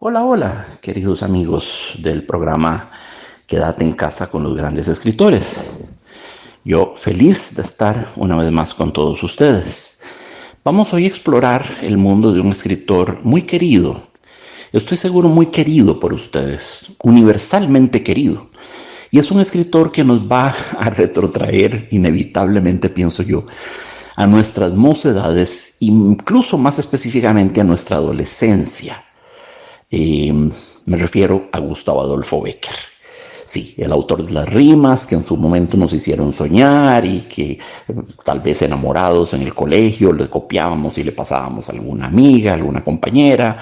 Hola, hola, queridos amigos del programa Quédate en casa con los grandes escritores. Yo feliz de estar una vez más con todos ustedes. Vamos hoy a explorar el mundo de un escritor muy querido. Estoy seguro muy querido por ustedes, universalmente querido. Y es un escritor que nos va a retrotraer inevitablemente, pienso yo, a nuestras mocedades, incluso más específicamente a nuestra adolescencia. Me refiero a Gustavo Adolfo Bécquer. Sí, el autor de las rimas que en su momento nos hicieron soñar y que tal vez enamorados en el colegio le copiábamos y le pasábamos a alguna amiga, alguna compañera,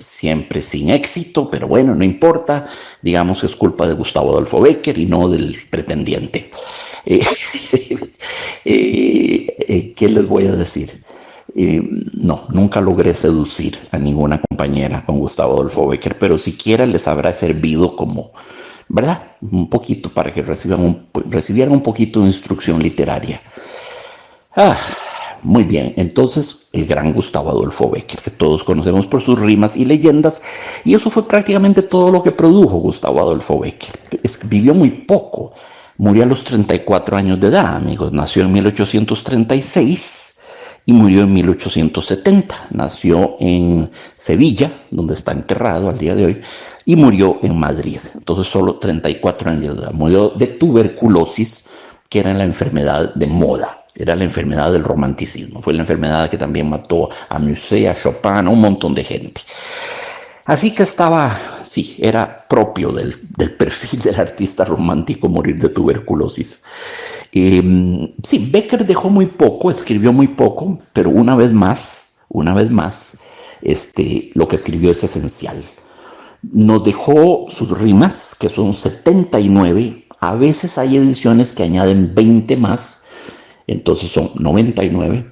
siempre sin éxito, pero bueno, no importa, digamos que es culpa de Gustavo Adolfo Bécquer y no del pretendiente. Eh, ¿Qué les voy a decir? No, nunca logré seducir a ninguna compañera con Gustavo Adolfo Bécquer, pero siquiera les habrá servido como, ¿verdad? Un poquito para que recibieran un poquito de instrucción literaria. Ah, muy bien, entonces el gran Gustavo Adolfo Bécquer, que todos conocemos por sus rimas y leyendas, y eso fue prácticamente todo lo que produjo Gustavo Adolfo Bécquer. Vivió muy poco, murió a los 34 años de edad, amigos, nació en 1836 y murió en 1870. Nació en Sevilla, donde está enterrado al día de hoy, y murió en Madrid. Entonces solo 34 años de edad. Murió de tuberculosis, que era la enfermedad de moda. Era la enfermedad del romanticismo. Fue la enfermedad que también mató a Musset, a Chopin, a un montón de gente. Así que estaba, sí, era propio del perfil del artista romántico morir de tuberculosis. Sí, Bécquer dejó muy poco, escribió muy poco, pero una vez más, lo que escribió es esencial. Nos dejó sus rimas, que son 79. A veces hay ediciones que añaden 20 más, entonces son 99.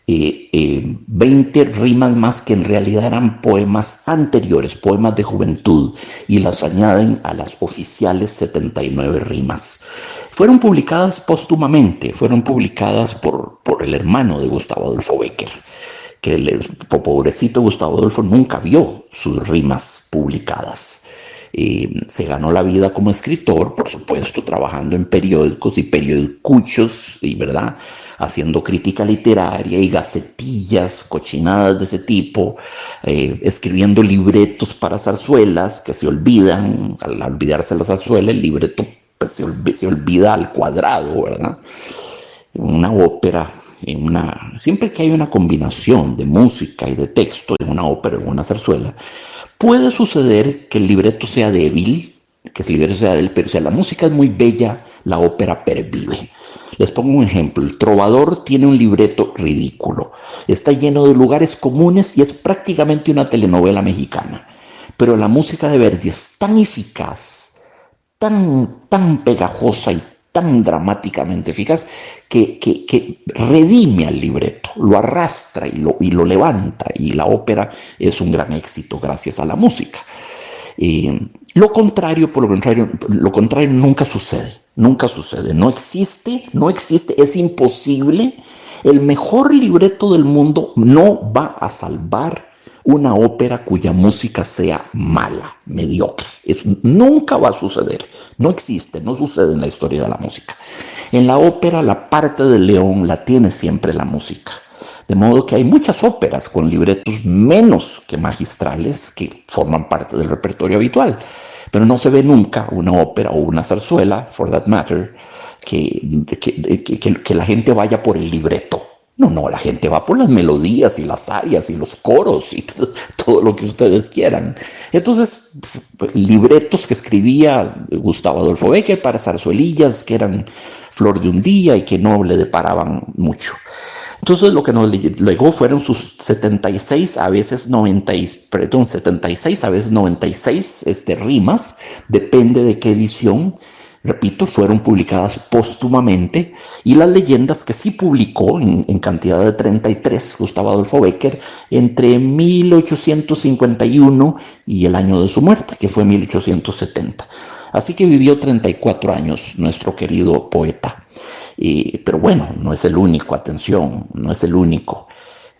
20 rimas más que en realidad eran poemas anteriores, poemas de juventud, y las añaden a las oficiales 79 rimas. Fueron publicadas póstumamente, fueron publicadas por el hermano de Gustavo Adolfo Bécquer, que el pobrecito Gustavo Adolfo nunca vio sus rimas publicadas. Se ganó la vida como escritor, por supuesto, trabajando en periódicos y periodicuchos, y verdad, haciendo crítica literaria y gacetillas, cochinadas de ese tipo, escribiendo libretos para zarzuelas que se olvidan. Al olvidarse la zarzuela, el libreto pues, se olvida al cuadrado, ¿verdad? Una ópera, siempre que hay una combinación de música y de texto en una ópera o en una zarzuela, puede suceder que el libreto sea débil, que el libreto sea débil, pero si la música es muy bella, la ópera pervive. Les pongo un ejemplo. El Trovador tiene un libreto ridículo. Está lleno de lugares comunes y es prácticamente una telenovela mexicana. Pero la música de Verdi es tan eficaz, tan pegajosa y tan dramáticamente eficaz que redime al libreto, lo arrastra y lo levanta, y la ópera es un gran éxito gracias a la música. Lo contrario nunca sucede, nunca sucede, no existe, no existe, es imposible. El mejor libreto del mundo no va a salvar una ópera cuya música sea mala, mediocre. Eso nunca va a suceder, no existe, no sucede en la historia de la música. En la ópera la parte del león la tiene siempre la música. De modo que hay muchas óperas con libretos menos que magistrales que forman parte del repertorio habitual, pero no se ve nunca una ópera o una zarzuela, for that matter, que la gente vaya por el libreto. No, la gente va por las melodías y las arias y los coros y todo lo que ustedes quieran. Entonces, libretos que escribía Gustavo Adolfo Bécquer para zarzuelillas que eran flor de un día y que no le deparaban mucho. Entonces lo que nos legó fueron sus 76, a veces 90, perdón, 76, a veces 96 rimas, depende de qué edición. Repito, fueron publicadas póstumamente, y las leyendas que sí publicó en cantidad de 33 Gustavo Adolfo Bécquer entre 1851 y el año de su muerte, que fue 1870. Así que vivió 34 años nuestro querido poeta. Pero bueno, no es el único, atención, no es el único.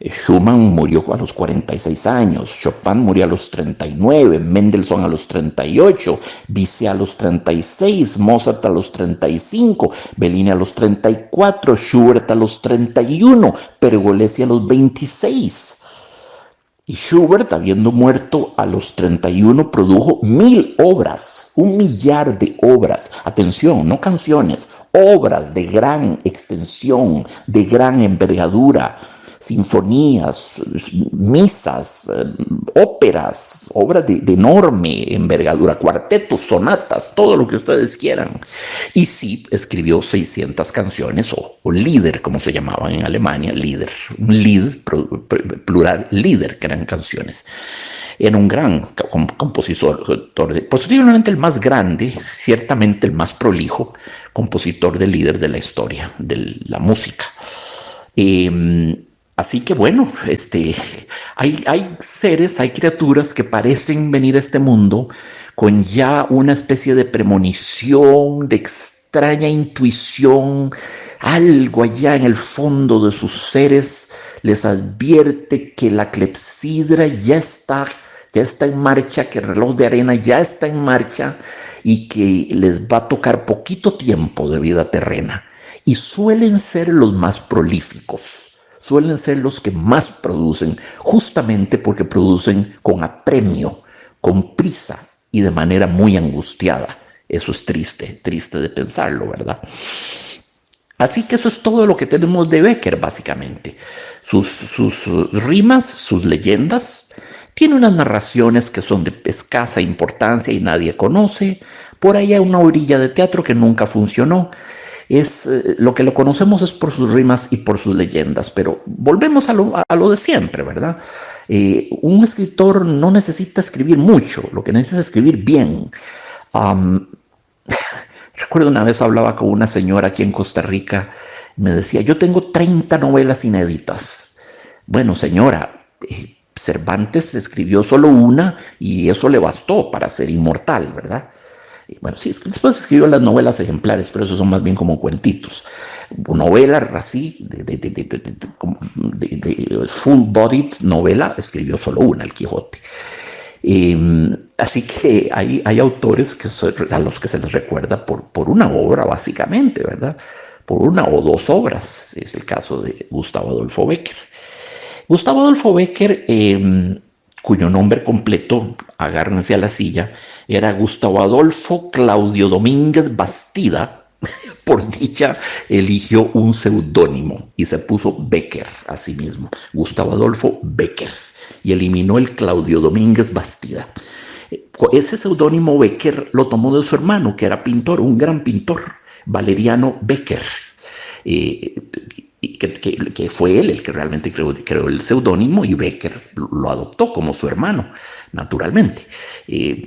Schumann murió a los 46 años, Chopin murió a los 39, Mendelssohn a los 38, Bizet a los 36, Mozart a los 35, Bellini a los 34, Schubert a los 31, Pergolesi a los 26. Y Schubert, habiendo muerto a los 31, produjo 1000 obras, 1.000.000 de obras. Atención, no canciones, obras de gran extensión, de gran envergadura, sinfonías, misas, óperas, obras de enorme envergadura, cuartetos, sonatas, todo lo que ustedes quieran. Y sí, escribió 600 canciones, o Lieder, como se llamaban en Alemania, Lieder, un Lied, plural, Lieder, que eran canciones. Era un gran compositor, posiblemente el más grande, ciertamente el más prolijo compositor de Lieder de la historia de la música. Así que bueno, hay seres, hay criaturas que parecen venir a este mundo con ya una especie de premonición, de extraña intuición, algo allá en el fondo de sus seres les advierte que la clepsidra ya está en marcha, que el reloj de arena ya está en marcha y que les va a tocar poquito tiempo de vida terrena. Y suelen ser los más prolíficos. Suelen ser los que más producen, justamente porque producen con apremio, con prisa y de manera muy angustiada. Eso es triste de pensarlo, ¿verdad? Así que eso es todo lo que tenemos de Becker, básicamente. Sus rimas, sus leyendas. Tiene unas narraciones que son de escasa importancia y nadie conoce. Por ahí hay una orilla de teatro que nunca funcionó. Lo que lo conocemos es por sus rimas y por sus leyendas, pero volvemos a lo de siempre, ¿verdad? Un escritor no necesita escribir mucho, lo que necesita es escribir bien. Recuerdo una vez hablaba con una señora aquí en Costa Rica, me decía, yo tengo 30 novelas inéditas. Bueno, señora, Cervantes escribió solo una y eso le bastó para ser inmortal, ¿verdad? Bueno, sí, después escribió las novelas ejemplares, pero esos son más bien como cuentitos. Novela así, de full-bodied novela, escribió solo una, El Quijote. Así que hay autores a los que se les recuerda por una obra, básicamente, ¿verdad? Por una o dos obras. Es el caso de Gustavo Adolfo Bécquer. Gustavo Adolfo Bécquer, cuyo nombre completo, agárrense a la silla, era Gustavo Adolfo Claudio Domínguez Bastida. Por dicha, eligió un seudónimo y se puso Bécquer a sí mismo, Gustavo Adolfo Bécquer, y eliminó el Claudio Domínguez Bastida. Ese seudónimo Bécquer lo tomó de su hermano, que era pintor, un gran pintor, Valeriano Bécquer. Que fue él el que realmente creó el seudónimo, y Bécquer lo adoptó como su hermano, naturalmente.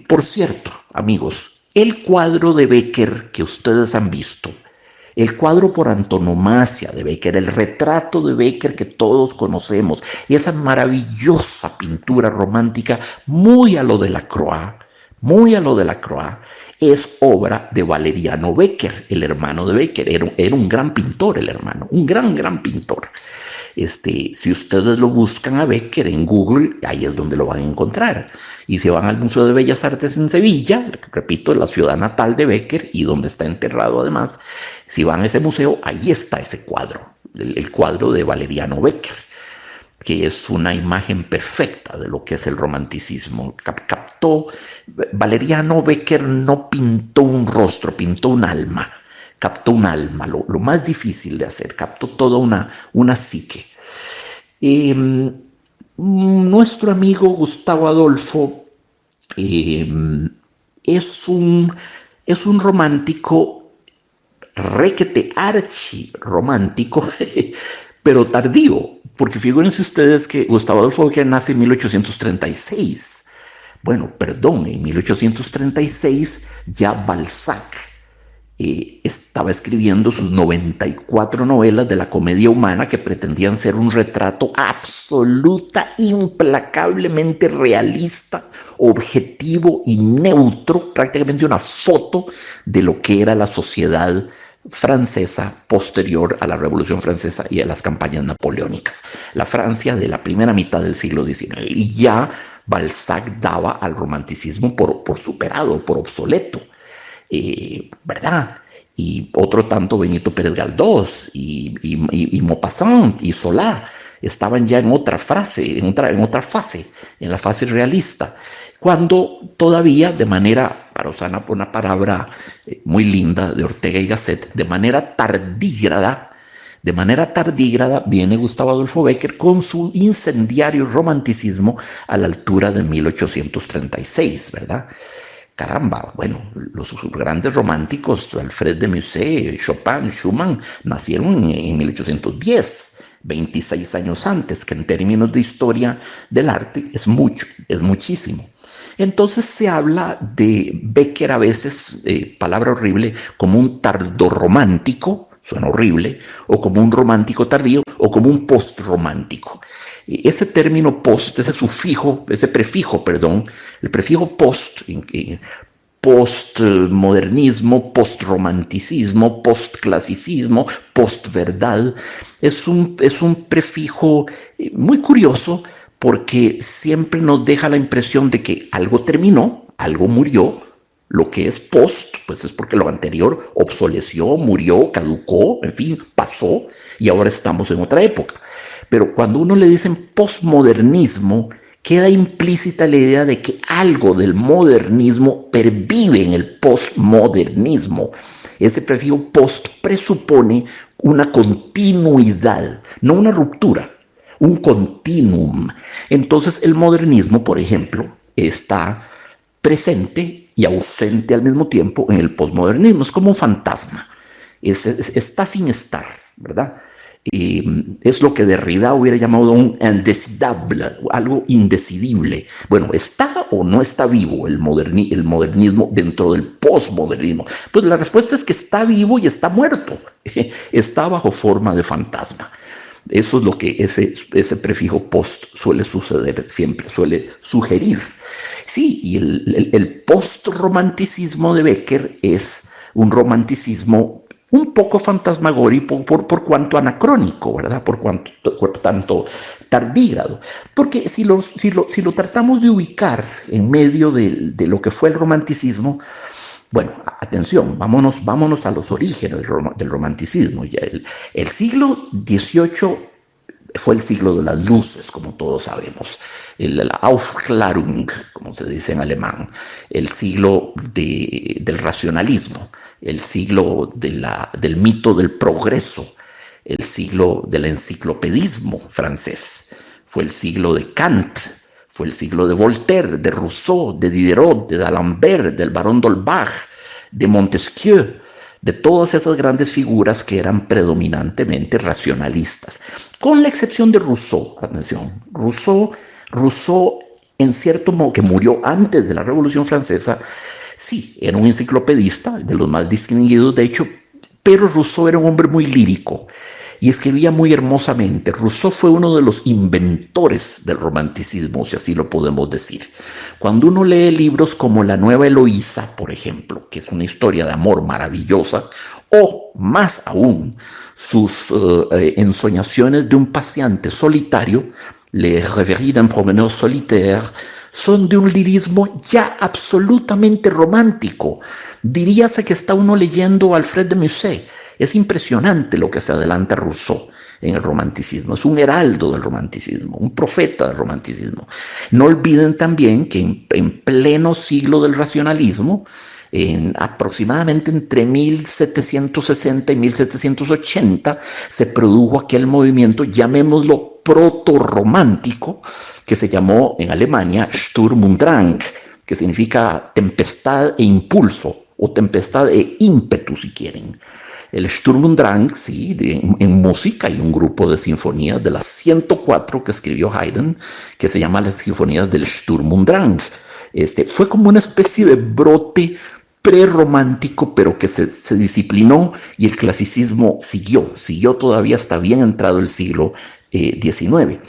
Por cierto, amigos, el cuadro de Bécquer que ustedes han visto, el cuadro por antonomasia de Bécquer, el retrato de Bécquer que todos conocemos, y esa maravillosa pintura romántica, muy a lo de Delacroix, es obra de Valeriano Bécquer, el hermano de Bécquer. Era un gran pintor el hermano, un gran pintor. Si ustedes lo buscan a Bécquer en Google, ahí es donde lo van a encontrar. Y si van al Museo de Bellas Artes en Sevilla, repito, la ciudad natal de Bécquer y donde está enterrado además, si van a ese museo, ahí está ese cuadro, el cuadro de Valeriano Bécquer, que es una imagen perfecta de lo que es el romanticismo. Valeriano Bécquer no pintó un rostro, pintó un alma, captó un alma, lo más difícil de hacer, captó toda una psique. Nuestro amigo Gustavo Adolfo es un romántico requete archi romántico, pero tardío, porque figúrense ustedes que Gustavo Adolfo Bécquer nace en 1836. Bueno, perdón, en 1836 ya Balzac estaba escribiendo sus 94 novelas de la comedia humana, que pretendían ser un retrato absoluta, implacablemente realista, objetivo y neutro, prácticamente una foto de lo que era la sociedad francesa posterior a la Revolución Francesa y a las campañas napoleónicas. La Francia de la primera mitad del siglo XIX. Y ya Balzac daba al romanticismo por superado, por obsoleto, ¿verdad? Y otro tanto Benito Pérez Galdós y Maupassant y Solá estaban ya en otra fase, en otra fase, en la fase realista, cuando todavía de manera, para usar una palabra muy linda de Ortega y Gasset, de manera tardígrada viene Gustavo Adolfo Bécquer con su incendiario romanticismo a la altura de 1836, ¿verdad? Caramba, bueno, los grandes románticos, Alfred de Musset, Chopin, Schumann, nacieron en 1810, 26 años antes, que en términos de historia del arte es mucho, es muchísimo. Entonces se habla de Bécquer a veces, palabra horrible, como un tardorromántico, suena horrible, o como un romántico tardío, o como un postromántico. Ese término post, ese prefijo, perdón, el prefijo post, postmodernismo, postromanticismo, postclasicismo, postverdad, es un prefijo muy curioso porque siempre nos deja la impresión de que algo terminó, algo murió. Lo que es post, pues es porque lo anterior obsoleció, murió, caducó, en fin, pasó y ahora estamos en otra época. Pero cuando uno le dicen postmodernismo, queda implícita la idea de que algo del modernismo pervive en el postmodernismo. Ese prefijo post presupone una continuidad, no una ruptura, un continuum. Entonces el modernismo, por ejemplo, está presente y ausente al mismo tiempo en el postmodernismo. Es como un fantasma. Está sin estar, ¿verdad? Es lo que Derrida hubiera llamado un indecidable, algo indecidible. Bueno, ¿está o no está vivo el modernismo dentro del postmodernismo? Pues la respuesta es que está vivo y está muerto. Está bajo forma de fantasma. Eso es lo que ese prefijo post suele suceder, siempre suele sugerir. Sí, y el post-romanticismo de Bécquer es un romanticismo un poco fantasmagórico por cuanto anacrónico, ¿verdad? Por tanto tardígrado. Porque si lo tratamos de ubicar en medio de lo que fue el romanticismo, bueno, atención, vámonos a los orígenes del romanticismo. El siglo XVIII fue el siglo de las luces, como todos sabemos, el Aufklärung, como se dice en alemán, el siglo del racionalismo, el siglo del mito del progreso, el siglo del enciclopedismo francés, fue el siglo de Kant, fue el siglo de Voltaire, de Rousseau, de Diderot, de D'Alembert, del barón d'Holbach, de Montesquieu, de todas esas grandes figuras que eran predominantemente racionalistas, con la excepción de Rousseau. Atención, Rousseau en cierto modo, que murió antes de la Revolución Francesa, sí, era un enciclopedista, de los más distinguidos de hecho, pero Rousseau era un hombre muy lírico y escribía muy hermosamente. Rousseau fue uno de los inventores del romanticismo, si así lo podemos decir. Cuando uno lee libros como La Nueva Eloísa, por ejemplo, que es una historia de amor maravillosa, o más aún, sus ensoñaciones de un paseante solitario, Les Rêveries d'un promeneur solitaire, son de un lirismo ya absolutamente romántico. Diríase que está uno leyendo a Alfred de Musset. Es impresionante lo que se adelanta Rousseau en el romanticismo. Es un heraldo del romanticismo, un profeta del romanticismo. No olviden también que en pleno siglo del racionalismo, aproximadamente entre 1760 y 1780, se produjo aquel movimiento, llamémoslo proto-romántico, que se llamó en Alemania Sturm und Drang, que significa tempestad e impulso, o tempestad e ímpetu, si quieren. El Sturm und Drang, sí, en música hay un grupo de sinfonías de las 104 que escribió Haydn, que se llama las sinfonías del Sturm und Drang. Fue como una especie de brote prerromántico, pero que se disciplinó y el clasicismo siguió todavía hasta bien entrado el siglo XIX.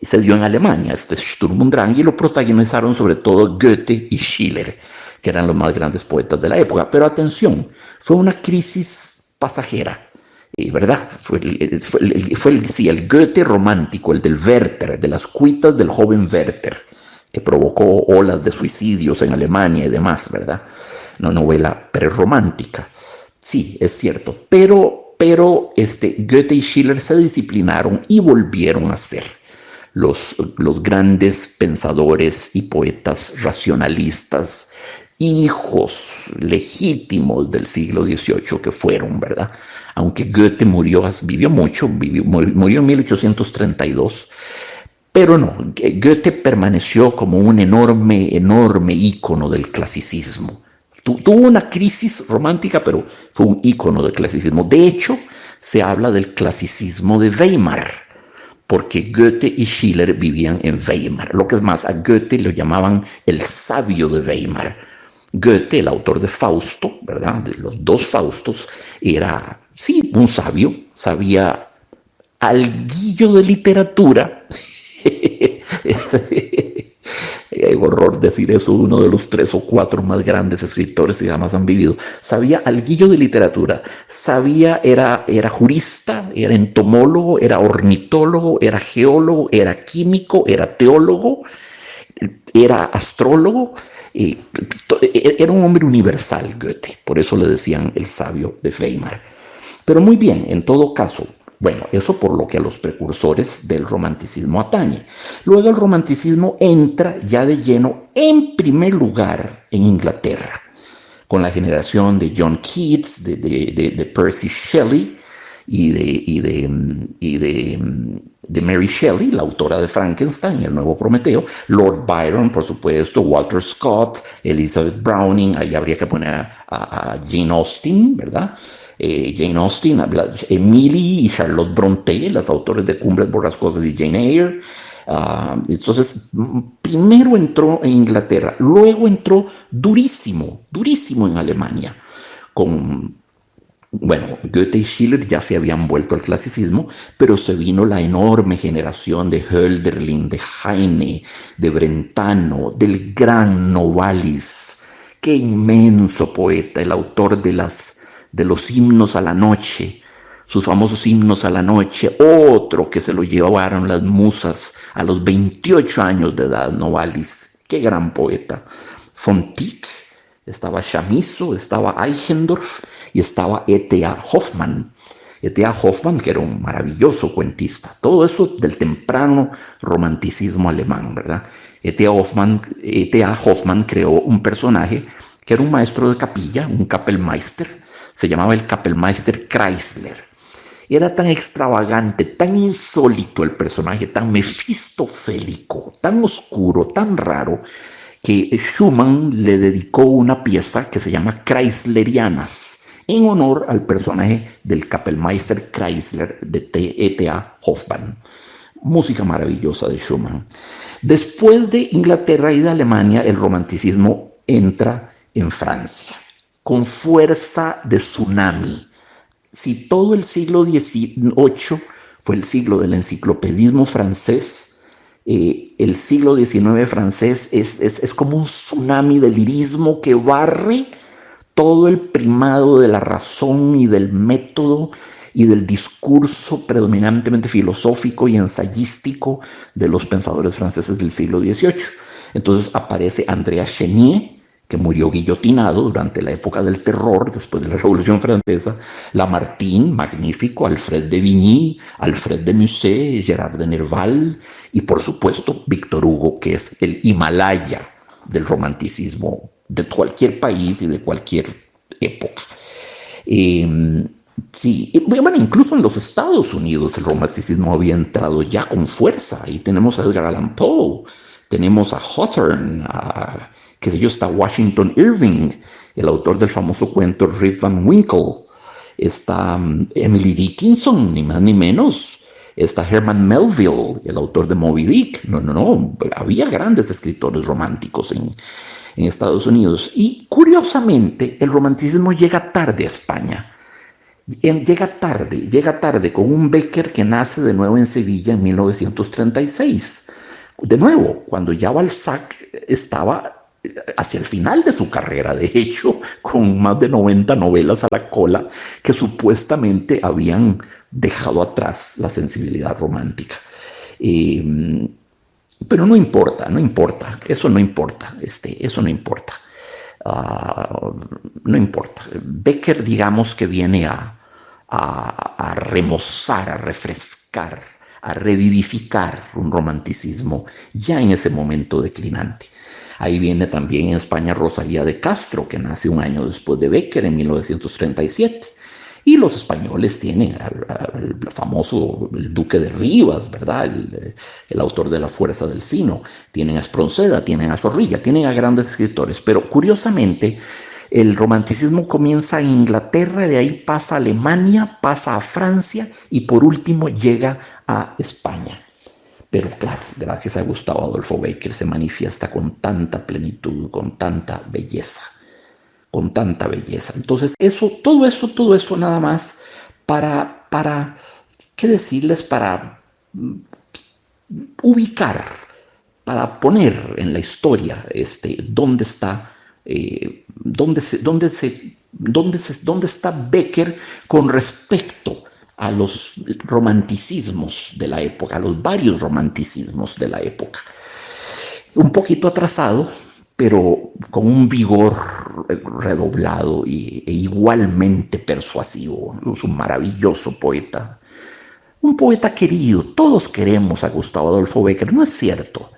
Se dio en Alemania, Sturm und Drang, y lo protagonizaron sobre todo Goethe y Schiller, que eran los más grandes poetas de la época. Pero atención, fue una crisis pasajera, ¿verdad? Sí, el Goethe romántico, el del Werther, de las cuitas del joven Werther, que provocó olas de suicidios en Alemania y demás, ¿verdad? Una novela prerromántica. Sí, es cierto, pero Goethe y Schiller se disciplinaron y volvieron a ser los grandes pensadores y poetas racionalistas, hijos legítimos del siglo XVIII que fueron, ¿verdad? Aunque Goethe vivió mucho, murió en 1832, pero no, Goethe permaneció como un enorme ícono del clasicismo. Tuvo una crisis romántica, pero fue un ícono del clasicismo. De hecho, se habla del clasicismo de Weimar, porque Goethe y Schiller vivían en Weimar. Lo que es más, a Goethe lo llamaban el sabio de Weimar. Goethe, el autor de Fausto, ¿verdad? De los dos Faustos, era, sí, un sabio, sabía alguillo de literatura. Hay horror decir eso, uno de los 3 o 4 más grandes escritores que jamás han vivido. Sabía alguillo de literatura, era jurista, era entomólogo, era ornitólogo, era geólogo, era químico, era teólogo, era astrólogo. Era un hombre universal, Goethe, por eso le decían el sabio de Weimar. Pero muy bien, en todo caso, bueno, eso por lo que a los precursores del romanticismo atañe. Luego el romanticismo entra ya de lleno, en primer lugar, en Inglaterra, con la generación de John Keats, de Percy Shelley de Mary Shelley, la autora de Frankenstein, el nuevo Prometeo, Lord Byron, por supuesto, Walter Scott, Elizabeth Browning, ahí habría que poner a Jane Austen, ¿verdad? Jane Austen, Emily y Charlotte Brontë, las autores de Cumbres Borrascosas y Jane Eyre. Entonces, primero entró en Inglaterra, luego entró durísimo en Alemania, bueno, Goethe y Schiller ya se habían vuelto al clasicismo, pero se vino la enorme generación de Hölderlin, de Heine, de Brentano, del gran Novalis. Qué inmenso poeta, el autor de los himnos a la noche, sus famosos himnos a la noche, otro que se lo llevaron las musas a los 28 años de edad, Novalis. Qué gran poeta. Fontic, estaba Chamisso, estaba Eichendorff y estaba E.T.A. Hoffmann. E.T.A. Hoffmann, que era un maravilloso cuentista. Todo eso del temprano romanticismo alemán, ¿verdad? E.T.A. Hoffmann creó un personaje que era un maestro de capilla, un Kapellmeister. Se llamaba el Kapellmeister Chrysler. Era tan extravagante, tan insólito el personaje, tan mefistofélico, tan oscuro, tan raro, que Schumann le dedicó una pieza que se llama Chryslerianas, en honor al personaje del Kapellmeister Chrysler de E.T.A. Hoffmann. Música maravillosa de Schumann. Después de Inglaterra y de Alemania, el romanticismo entra en Francia, con fuerza de tsunami. Si todo el siglo XVIII fue el siglo del enciclopedismo francés, el siglo XIX francés es como un tsunami de lirismo que barre todo el primado de la razón y del método y del discurso predominantemente filosófico y ensayístico de los pensadores franceses del siglo XVIII. Entonces aparece André Chenier, que murió guillotinado durante la época del terror, después de la Revolución Francesa, Lamartine, magnífico, Alfred de Vigny, Alfred de Musset, Gerard de Nerval, y por supuesto Víctor Hugo, que es el Himalaya del romanticismo de cualquier país y de cualquier época. Sí, bueno, incluso en los Estados Unidos el romanticismo había entrado ya con fuerza. Ahí tenemos a Edgar Allan Poe, tenemos a Hawthorne, qué sé yo, está Washington Irving, el autor del famoso cuento Rip Van Winkle, está Emily Dickinson, ni más ni menos, está Herman Melville, el autor de Moby Dick. No, había grandes escritores románticos en Estados Unidos. Y curiosamente, el romanticismo llega tarde a España. Llega tarde con un Bécquer que nace de nuevo en Sevilla en 1936. De nuevo, cuando ya Balzac estaba hacia el final de su carrera, de hecho, con más de 90 novelas a la cola que supuestamente habían dejado atrás la sensibilidad romántica. Eh, pero no importa, no importa, eso no importa, eso no importa. Uh, no importa. Becker, digamos que viene a remozar, a refrescar, a revivificar un romanticismo ya en ese momento declinante. Ahí viene también en España Rosalía de Castro, que nace un año después de Becker, en 1937. Y los españoles tienen al famoso el Duque de Rivas, ¿verdad? El autor de La Fuerza del Sino. Tienen a Espronceda, tienen a Zorrilla, tienen a grandes escritores. Pero curiosamente, el romanticismo comienza en Inglaterra, de ahí pasa a Alemania, pasa a Francia y por último llega a España. Pero claro, gracias a Gustavo Adolfo Bécquer se manifiesta con tanta plenitud, con tanta belleza, con tanta belleza. Entonces, todo eso nada más ¿qué decirles? Para ubicar, para poner en la historia dónde está Bécquer con respecto a los romanticismos de la época, a los varios romanticismos de la época. Un poquito atrasado, pero con un vigor redoblado e igualmente persuasivo. Es un maravilloso poeta. Un poeta querido. Todos queremos a Gustavo Adolfo Bécquer. No es cierto.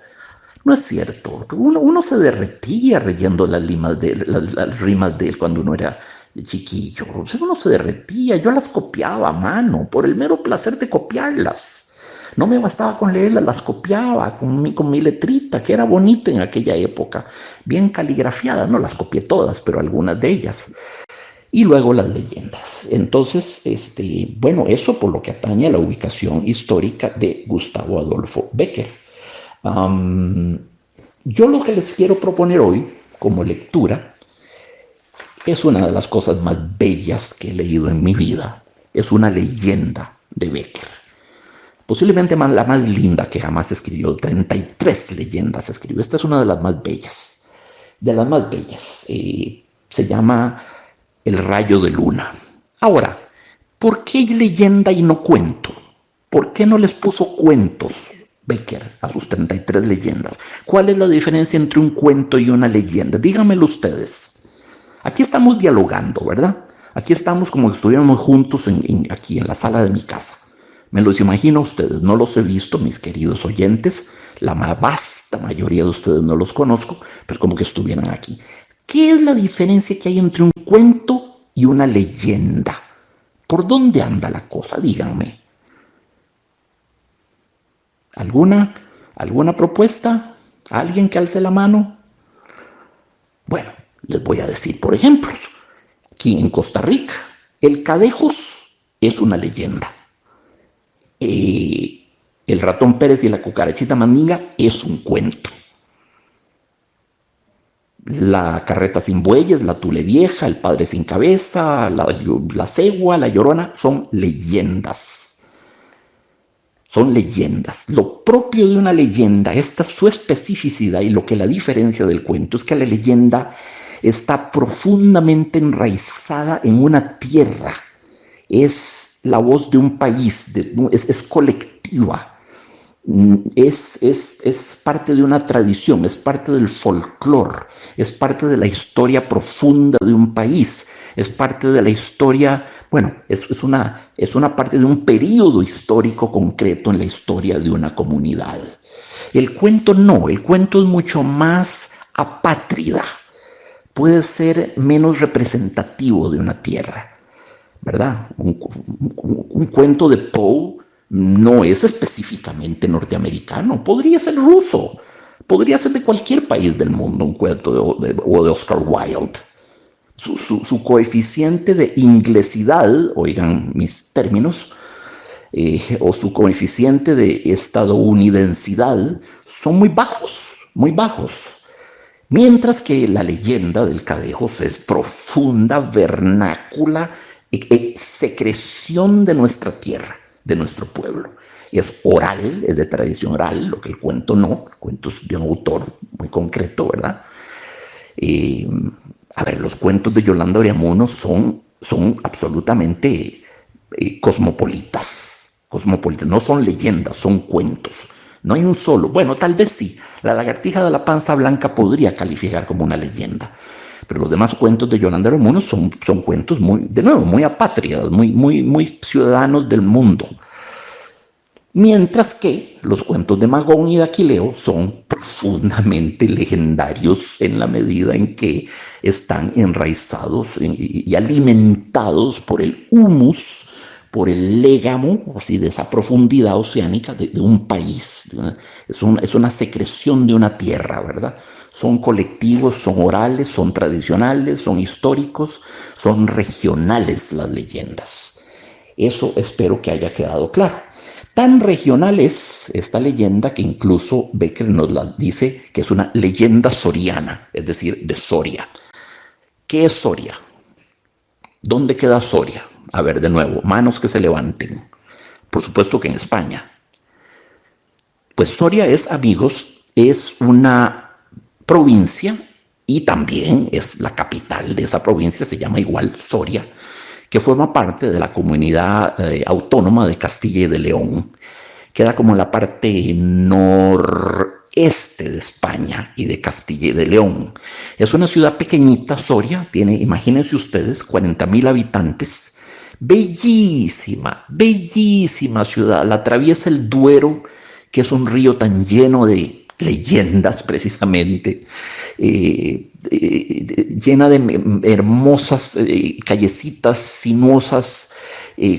No es cierto. Uno se derretía leyendo las rimas de él cuando uno era chiquillo. O sea, uno se derretía. Yo las copiaba a mano por el mero placer de copiarlas. No me bastaba con leerlas, las copiaba con mi letrita, que era bonita en aquella época, bien caligrafiada. No las copié todas, pero algunas de ellas. Y luego las leyendas. Entonces, bueno, eso por lo que atañe a la ubicación histórica de Gustavo Adolfo Bécquer. Yo lo que les quiero proponer hoy como lectura es una de las cosas más bellas que he leído en mi vida. Es una leyenda de Bécquer. Posiblemente la más linda que jamás escribió. 33 leyendas escribió. Esta es una de las más bellas. De las más bellas. Se llama El rayo de luna. Ahora, ¿por qué leyenda y no cuento? ¿Por qué no les puso cuentos Bécquer a sus 33 leyendas? ¿Cuál es la diferencia entre un cuento y una leyenda? Díganmelo ustedes. Aquí estamos dialogando, ¿verdad? Aquí estamos como si estuviéramos juntos aquí en la sala de mi casa. Me los imagino a ustedes, no los he visto, mis queridos oyentes, la vasta mayoría de ustedes no los conozco, pues como que estuvieran aquí. ¿Qué es la diferencia que hay entre un cuento y una leyenda? ¿Por dónde anda la cosa? Díganme. ¿Alguna propuesta? ¿Alguien que alce la mano? Bueno, les voy a decir, por ejemplo, aquí en Costa Rica, el Cadejos es una leyenda. El ratón Pérez y la cucarachita Mandinga es un cuento. La carreta sin bueyes, la tule vieja, el padre sin cabeza, la cegua, la llorona, son leyendas. Son leyendas. Lo propio de una leyenda, esta es su especificidad y lo que la diferencia del cuento, es que la leyenda está profundamente enraizada en una tierra. Es la voz de un país, es colectiva, es parte de una tradición, es parte del folclore, es parte de la historia profunda de un país, es parte de la historia, bueno, es una parte de un periodo histórico concreto en la historia de una comunidad. El cuento no, el cuento es mucho más apátrida, puede ser menos representativo de una tierra. ¿Verdad? Un cuento de Poe no es específicamente norteamericano, podría ser ruso, podría ser de cualquier país del mundo un cuento de Oscar Wilde. Su coeficiente de inglesidad, oigan mis términos, o su coeficiente de estadounidensidad son muy bajos, muy bajos. Mientras que la leyenda del Cadejos es profunda, vernácula, secreción de nuestra tierra, de nuestro pueblo. Es oral, es de tradición oral, lo que el cuento no. El cuento es de un autor muy concreto, ¿verdad? Eh, a ver, los cuentos de Yolanda Oriamuno son absolutamente cosmopolitas, no son leyendas, son cuentos. No hay un solo, bueno, tal vez sí, la lagartija de la panza blanca podría calificar como una leyenda, pero los demás cuentos de Yolanda Oriamuno son cuentos muy, de nuevo, muy apátridas, muy ciudadanos del mundo. Mientras que los cuentos de Magón y de Aquileo son profundamente legendarios en la medida en que están enraizados y alimentados por el humus, por el légamo, así de esa profundidad oceánica de un país. Es una secreción de una tierra, ¿verdad? Son colectivos, son orales, son tradicionales, son históricos, son regionales las leyendas. Eso espero que haya quedado claro. Tan regional es esta leyenda que incluso Becker nos la dice que es una leyenda soriana, es decir, de Soria. ¿Qué es Soria? ¿Dónde queda Soria? A ver, de nuevo, manos que se levanten. Por supuesto que en España. Pues Soria es, amigos, es una provincia y también es la capital de esa provincia, se llama igual Soria, que forma parte de la comunidad autónoma de Castilla y de León. Queda como en la parte noreste de España y de Castilla y de León. Es una ciudad pequeñita, Soria, tiene, imagínense ustedes, 40,000 habitantes. Bellísima, bellísima ciudad. La atraviesa el Duero, que es un río tan lleno de leyendas precisamente, llena de hermosas callecitas sinuosas,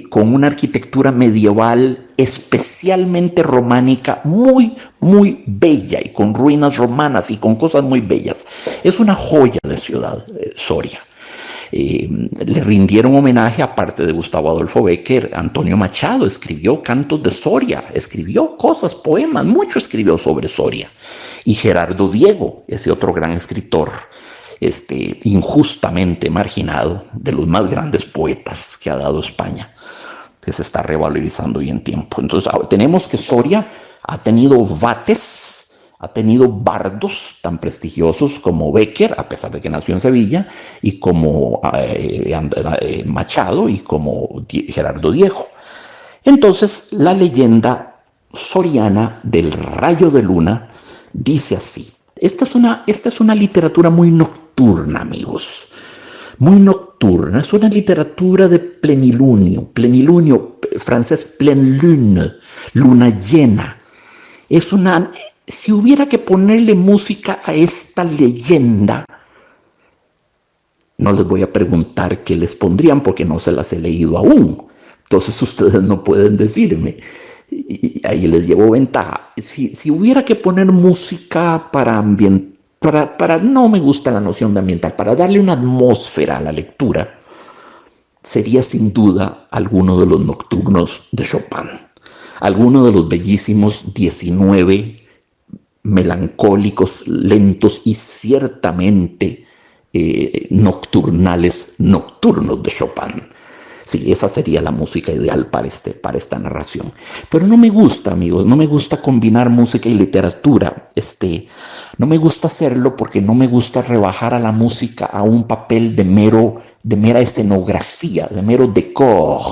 con una arquitectura medieval especialmente románica, muy bella, y con ruinas romanas y con cosas muy bellas. Es una joya de ciudad, Soria. Le rindieron homenaje, aparte de Gustavo Adolfo Bécquer, Antonio Machado escribió Cantos de Soria, escribió cosas, poemas, mucho escribió sobre Soria. Y Gerardo Diego, ese otro gran escritor, injustamente marginado, de los más grandes poetas que ha dado España, que se está revalorizando hoy en tiempo. Entonces, tenemos que Soria ha tenido vates, ha tenido bardos tan prestigiosos como Bécquer, a pesar de que nació en Sevilla, y como Machado y como Gerardo Diego. Entonces, la leyenda soriana del rayo de luna dice así. Esta es una literatura muy nocturna, amigos. Muy nocturna. Es una literatura de plenilunio. Plenilunio, francés, pleine lune, luna llena. Es una... Si hubiera que ponerle música a esta leyenda, no les voy a preguntar qué les pondrían porque no se las he leído aún. Entonces ustedes no pueden decirme. Y ahí les llevo ventaja. Si hubiera que poner música para ambientar, no me gusta la noción de ambiental, para darle una atmósfera a la lectura, sería sin duda alguno de los nocturnos de Chopin. Alguno de los bellísimos 19 melancólicos, lentos y ciertamente nocturnales nocturnos de Chopin. Sí, esa sería la música ideal para esta narración. Pero no me gusta, amigos, no me gusta combinar música y literatura. No me gusta hacerlo porque no me gusta rebajar a la música a un papel de mera escenografía, de mero decor,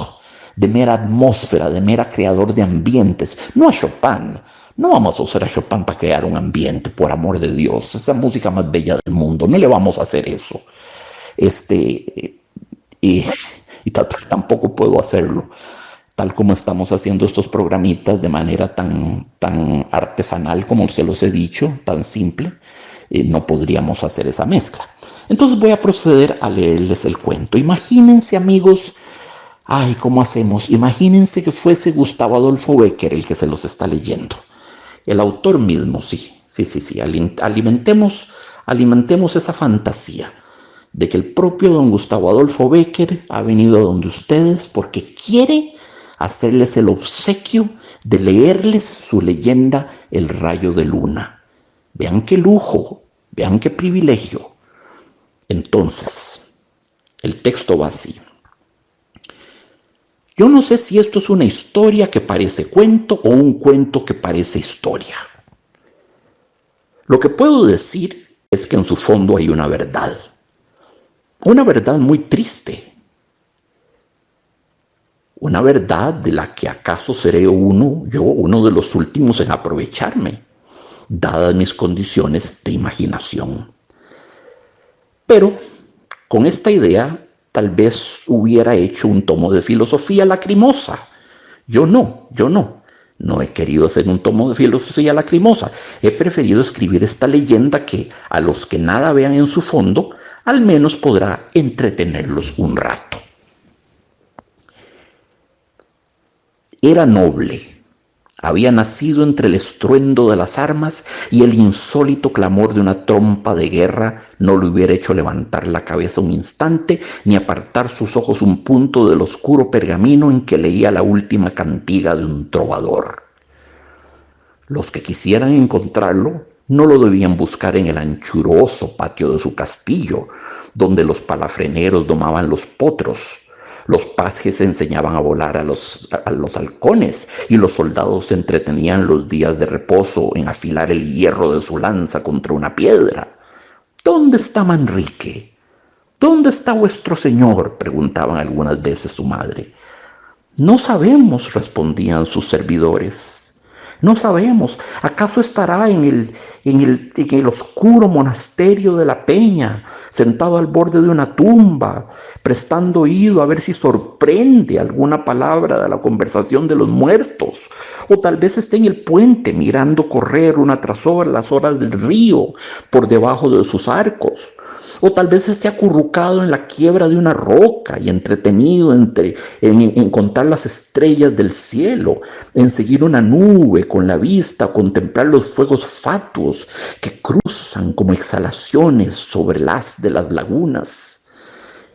de mera atmósfera, de mera creador de ambientes. No a Chopin. No vamos a usar a Chopin para crear un ambiente, por amor de Dios. Esa música más bella del mundo. No le vamos a hacer eso. Y tampoco puedo hacerlo tal como estamos haciendo estos programitas de manera tan artesanal como se los he dicho, tan simple. No podríamos hacer esa mezcla. Entonces voy a proceder a leerles el cuento. Imagínense, amigos, ay, ¿cómo hacemos? Imagínense que fuese Gustavo Adolfo Bécquer el que se los está leyendo. El autor mismo, sí. Alimentemos esa fantasía de que el propio don Gustavo Adolfo Bécquer ha venido a donde ustedes porque quiere hacerles el obsequio de leerles su leyenda El rayo de luna. Vean qué lujo, vean qué privilegio. Entonces, el texto va así. Yo no sé si esto es una historia que parece cuento o un cuento que parece historia. Lo que puedo decir es que en su fondo hay una verdad muy triste, una verdad de la que acaso seré yo uno de los últimos en aprovecharme, dadas mis condiciones de imaginación. Pero con esta idea tal vez hubiera hecho un tomo de filosofía lacrimosa. Yo no. No he querido hacer un tomo de filosofía lacrimosa. He preferido escribir esta leyenda que, a los que nada vean en su fondo, al menos podrá entretenerlos un rato. Era noble. Había nacido entre el estruendo de las armas y el insólito clamor de una trompa de guerra no le hubiera hecho levantar la cabeza un instante ni apartar sus ojos un punto del oscuro pergamino en que leía la última cantiga de un trovador. Los que quisieran encontrarlo no lo debían buscar en el anchuroso patio de su castillo, donde los palafreneros domaban los potros. Los pajes enseñaban a volar a los halcones y los soldados se entretenían los días de reposo en afilar el hierro de su lanza contra una piedra. ¿Dónde está Manrique? ¿Dónde está vuestro señor?, preguntaban algunas veces su madre. No sabemos, respondían sus servidores. No sabemos. ¿Acaso estará en el oscuro monasterio de la Peña, sentado al borde de una tumba, prestando oído a ver si sorprende alguna palabra de la conversación de los muertos? O tal vez esté en el puente mirando correr una tras otra las olas del río por debajo de sus arcos. O tal vez esté acurrucado en la quiebra de una roca y entretenido en contar las estrellas del cielo, en seguir una nube con la vista, contemplar los fuegos fatuos que cruzan como exhalaciones sobre el haz de las lagunas.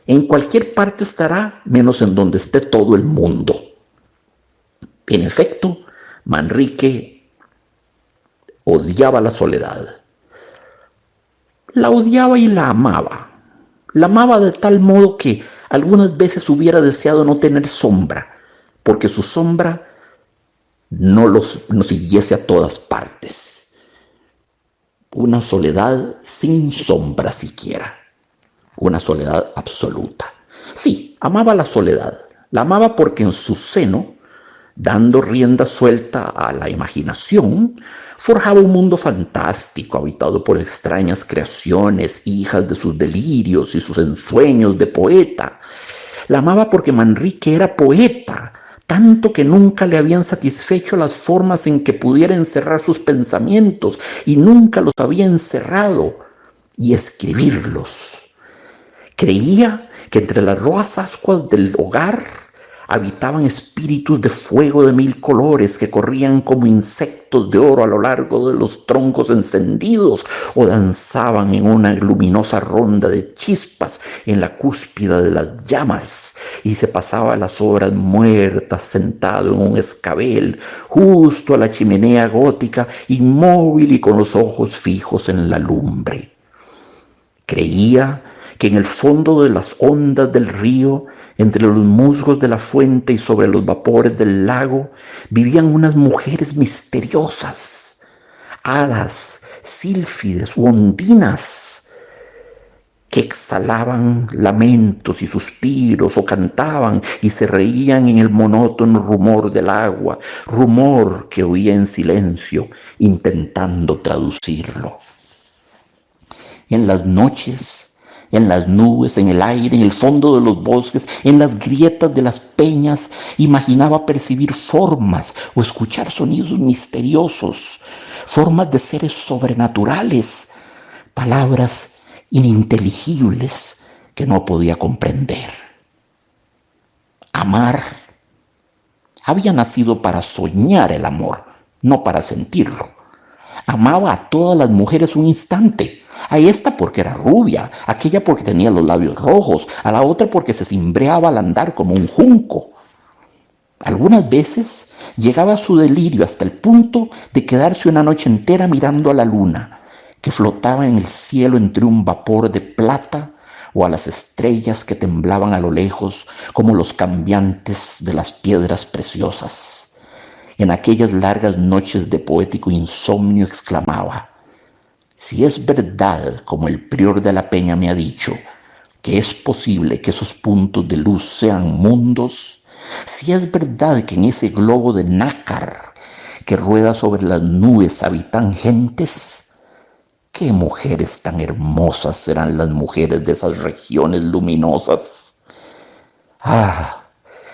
En cualquier parte estará, menos en donde esté todo el mundo. En efecto, Manrique odiaba la soledad. La odiaba y la amaba. La amaba de tal modo que algunas veces hubiera deseado no tener sombra, porque su sombra no siguiese a todas partes. Una soledad sin sombra siquiera. Una soledad absoluta. Sí, amaba la soledad. La amaba porque en su seno, dando rienda suelta a la imaginación, forjaba un mundo fantástico, habitado por extrañas creaciones, hijas de sus delirios y sus ensueños de poeta. La amaba porque Manrique era poeta, tanto que nunca le habían satisfecho las formas en que pudiera encerrar sus pensamientos y nunca los había encerrado y escribirlos. Creía que entre las rojas ascuas del hogar habitaban espíritus de fuego de 1000 colores que corrían como insectos de oro a lo largo de los troncos encendidos o danzaban en una luminosa ronda de chispas en la cúspide de las llamas, y se pasaba las horas muertas sentado en un escabel justo a la chimenea gótica, inmóvil y con los ojos fijos en la lumbre. Creía que en el fondo de las ondas del río, entre los musgos de la fuente y sobre los vapores del lago, vivían unas mujeres misteriosas, hadas, sílfides u ondinas, que exhalaban lamentos y suspiros o cantaban y se reían en el monótono rumor del agua, rumor que oía en silencio, intentando traducirlo. En las noches, en las nubes, en el aire, en el fondo de los bosques, en las grietas de las peñas, imaginaba percibir formas o escuchar sonidos misteriosos, formas de seres sobrenaturales, palabras ininteligibles que no podía comprender. Amar había nacido para soñar el amor, no para sentirlo. Amaba a todas las mujeres un instante, a esta porque era rubia, a aquella porque tenía los labios rojos, a la otra porque se cimbreaba al andar como un junco. Algunas veces llegaba a su delirio hasta el punto de quedarse una noche entera mirando a la luna, que flotaba en el cielo entre un vapor de plata, o a las estrellas que temblaban a lo lejos como los cambiantes de las piedras preciosas. En aquellas largas noches de poético insomnio exclamaba: Si es verdad, como el prior de la Peña me ha dicho, que es posible que esos puntos de luz sean mundos, si es verdad que en ese globo de nácar que rueda sobre las nubes habitan gentes, ¿qué mujeres tan hermosas serán las mujeres de esas regiones luminosas? Ah,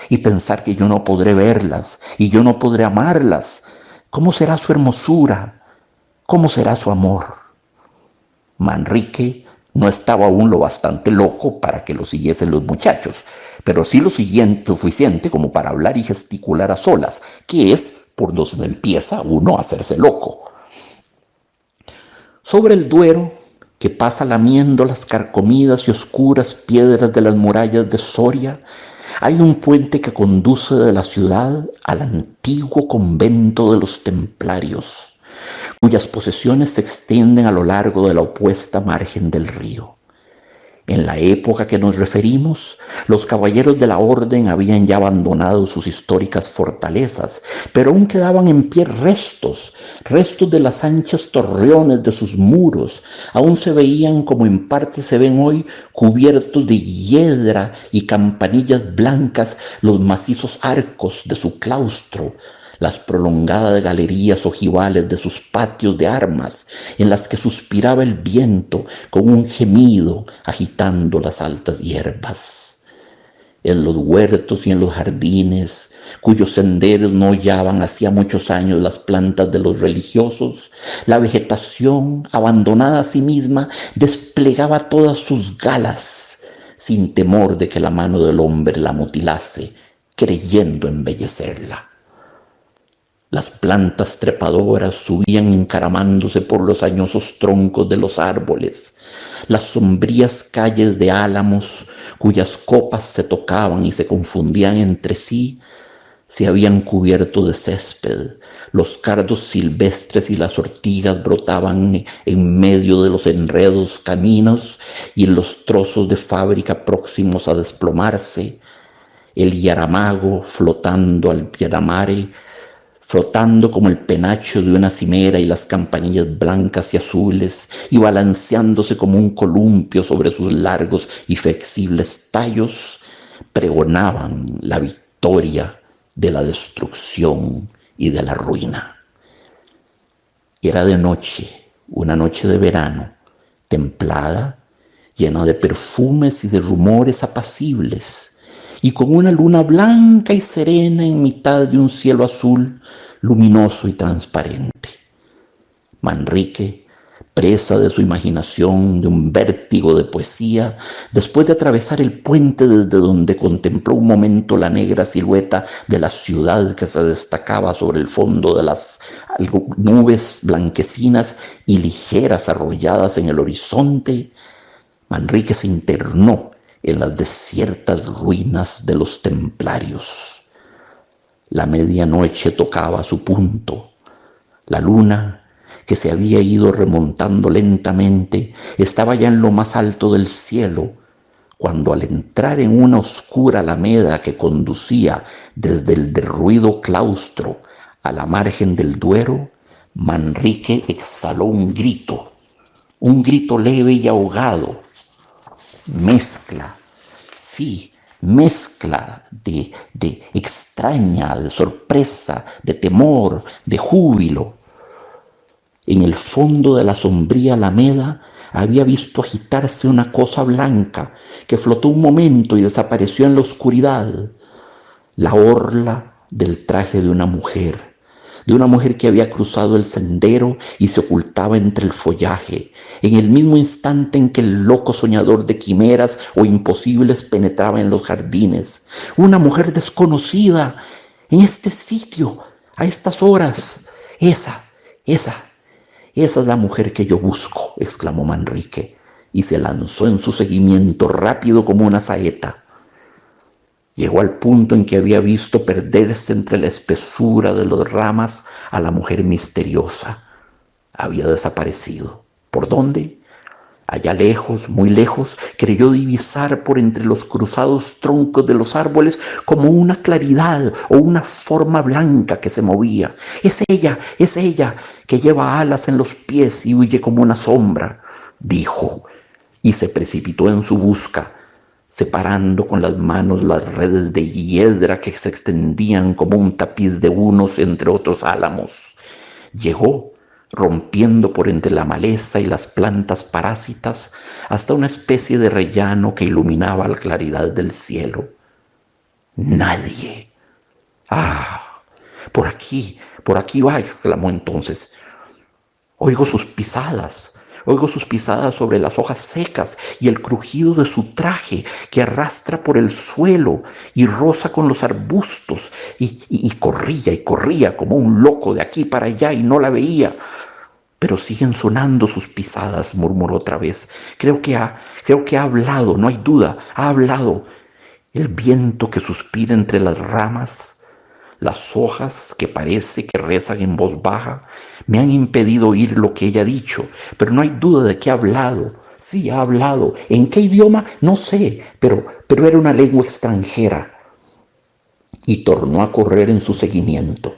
y pensar que yo no podré verlas y yo no podré amarlas. ¿Cómo será su hermosura? ¿Cómo será su amor? Manrique no estaba aún lo bastante loco para que lo siguiesen los muchachos, pero sí lo suficiente como para hablar y gesticular a solas, que es por donde empieza uno a hacerse loco. Sobre el Duero, que pasa lamiendo las carcomidas y oscuras piedras de las murallas de Soria, hay un puente que conduce de la ciudad al antiguo convento de los templarios, cuyas posesiones se extienden a lo largo de la opuesta margen del río. En la época que nos referimos, los caballeros de la orden habían ya abandonado sus históricas fortalezas, pero aún quedaban en pie restos de las anchas torreones de sus muros, aún se veían como en parte se ven hoy cubiertos de hiedra y campanillas blancas los macizos arcos de su claustro, las prolongadas galerías ojivales de sus patios de armas, en las que suspiraba el viento con un gemido agitando las altas hierbas. En los huertos y en los jardines, cuyos senderos no hollaban hacía muchos años las plantas de los religiosos, la vegetación, abandonada a sí misma, desplegaba todas sus galas, sin temor de que la mano del hombre la mutilase, creyendo embellecerla. Las plantas trepadoras subían encaramándose por los añosos troncos de los árboles. Las sombrías calles de álamos, cuyas copas se tocaban y se confundían entre sí, se habían cubierto de césped. Los cardos silvestres y las ortigas brotaban en medio de los enredos caminos y en los trozos de fábrica próximos a desplomarse. El yaramago flotando al piedamare, flotando como el penacho de una cimera y las campanillas blancas y azules, y balanceándose como un columpio sobre sus largos y flexibles tallos, pregonaban la victoria de la destrucción y de la ruina. Era de noche, una noche de verano, templada, llena de perfumes y de rumores apacibles, y con una luna blanca y serena en mitad de un cielo azul, luminoso y transparente. Manrique, presa de su imaginación, de un vértigo de poesía, después de atravesar el puente desde donde contempló un momento la negra silueta de la ciudad que se destacaba sobre el fondo de las nubes blanquecinas y ligeras arrolladas en el horizonte, Manrique se internó en las desiertas ruinas de los templarios. La medianoche tocaba a su punto. La luna, que se había ido remontando lentamente, estaba ya en lo más alto del cielo, cuando al entrar en una oscura alameda que conducía desde el derruido claustro a la margen del Duero, Manrique exhaló un grito leve y ahogado, mezcla, sí, mezcla de extraña, de sorpresa, de temor, de júbilo. En el fondo de la sombría alameda había visto agitarse una cosa blanca que flotó un momento y desapareció en la oscuridad. La orla del traje de una mujer que había cruzado el sendero y se ocultaba entre el follaje, en el mismo instante en que el loco soñador de quimeras o imposibles penetraba en los jardines. Una mujer desconocida en este sitio, a estas horas. Esa es la mujer que yo busco, exclamó Manrique, y se lanzó en su seguimiento rápido como una saeta. Llegó al punto en que había visto perderse entre la espesura de las ramas a la mujer misteriosa. Había desaparecido. ¿Por dónde? Allá lejos, muy lejos, creyó divisar por entre los cruzados troncos de los árboles como una claridad o una forma blanca que se movía. Es ella, que lleva alas en los pies y huye como una sombra, dijo, y se precipitó en su busca, separando con las manos las redes de hiedra que se extendían como un tapiz de unos entre otros álamos. Llegó, rompiendo por entre la maleza y las plantas parásitas, hasta una especie de rellano que iluminaba la claridad del cielo. Nadie. ¡Ah! Por aquí va, exclamó entonces. Oigo sus pisadas sobre las hojas secas y el crujido de su traje que arrastra por el suelo y roza con los arbustos y corría como un loco de aquí para allá y no la veía. Pero siguen sonando sus pisadas, murmuró otra vez. Creo que ha hablado, no hay duda, ha hablado. El viento que suspira entre las ramas, las hojas que parece que rezan en voz baja, me han impedido oír lo que ella ha dicho, pero no hay duda de que ha hablado. Sí, ha hablado. ¿En qué idioma? No sé, pero era una lengua extranjera. Y tornó a correr en su seguimiento.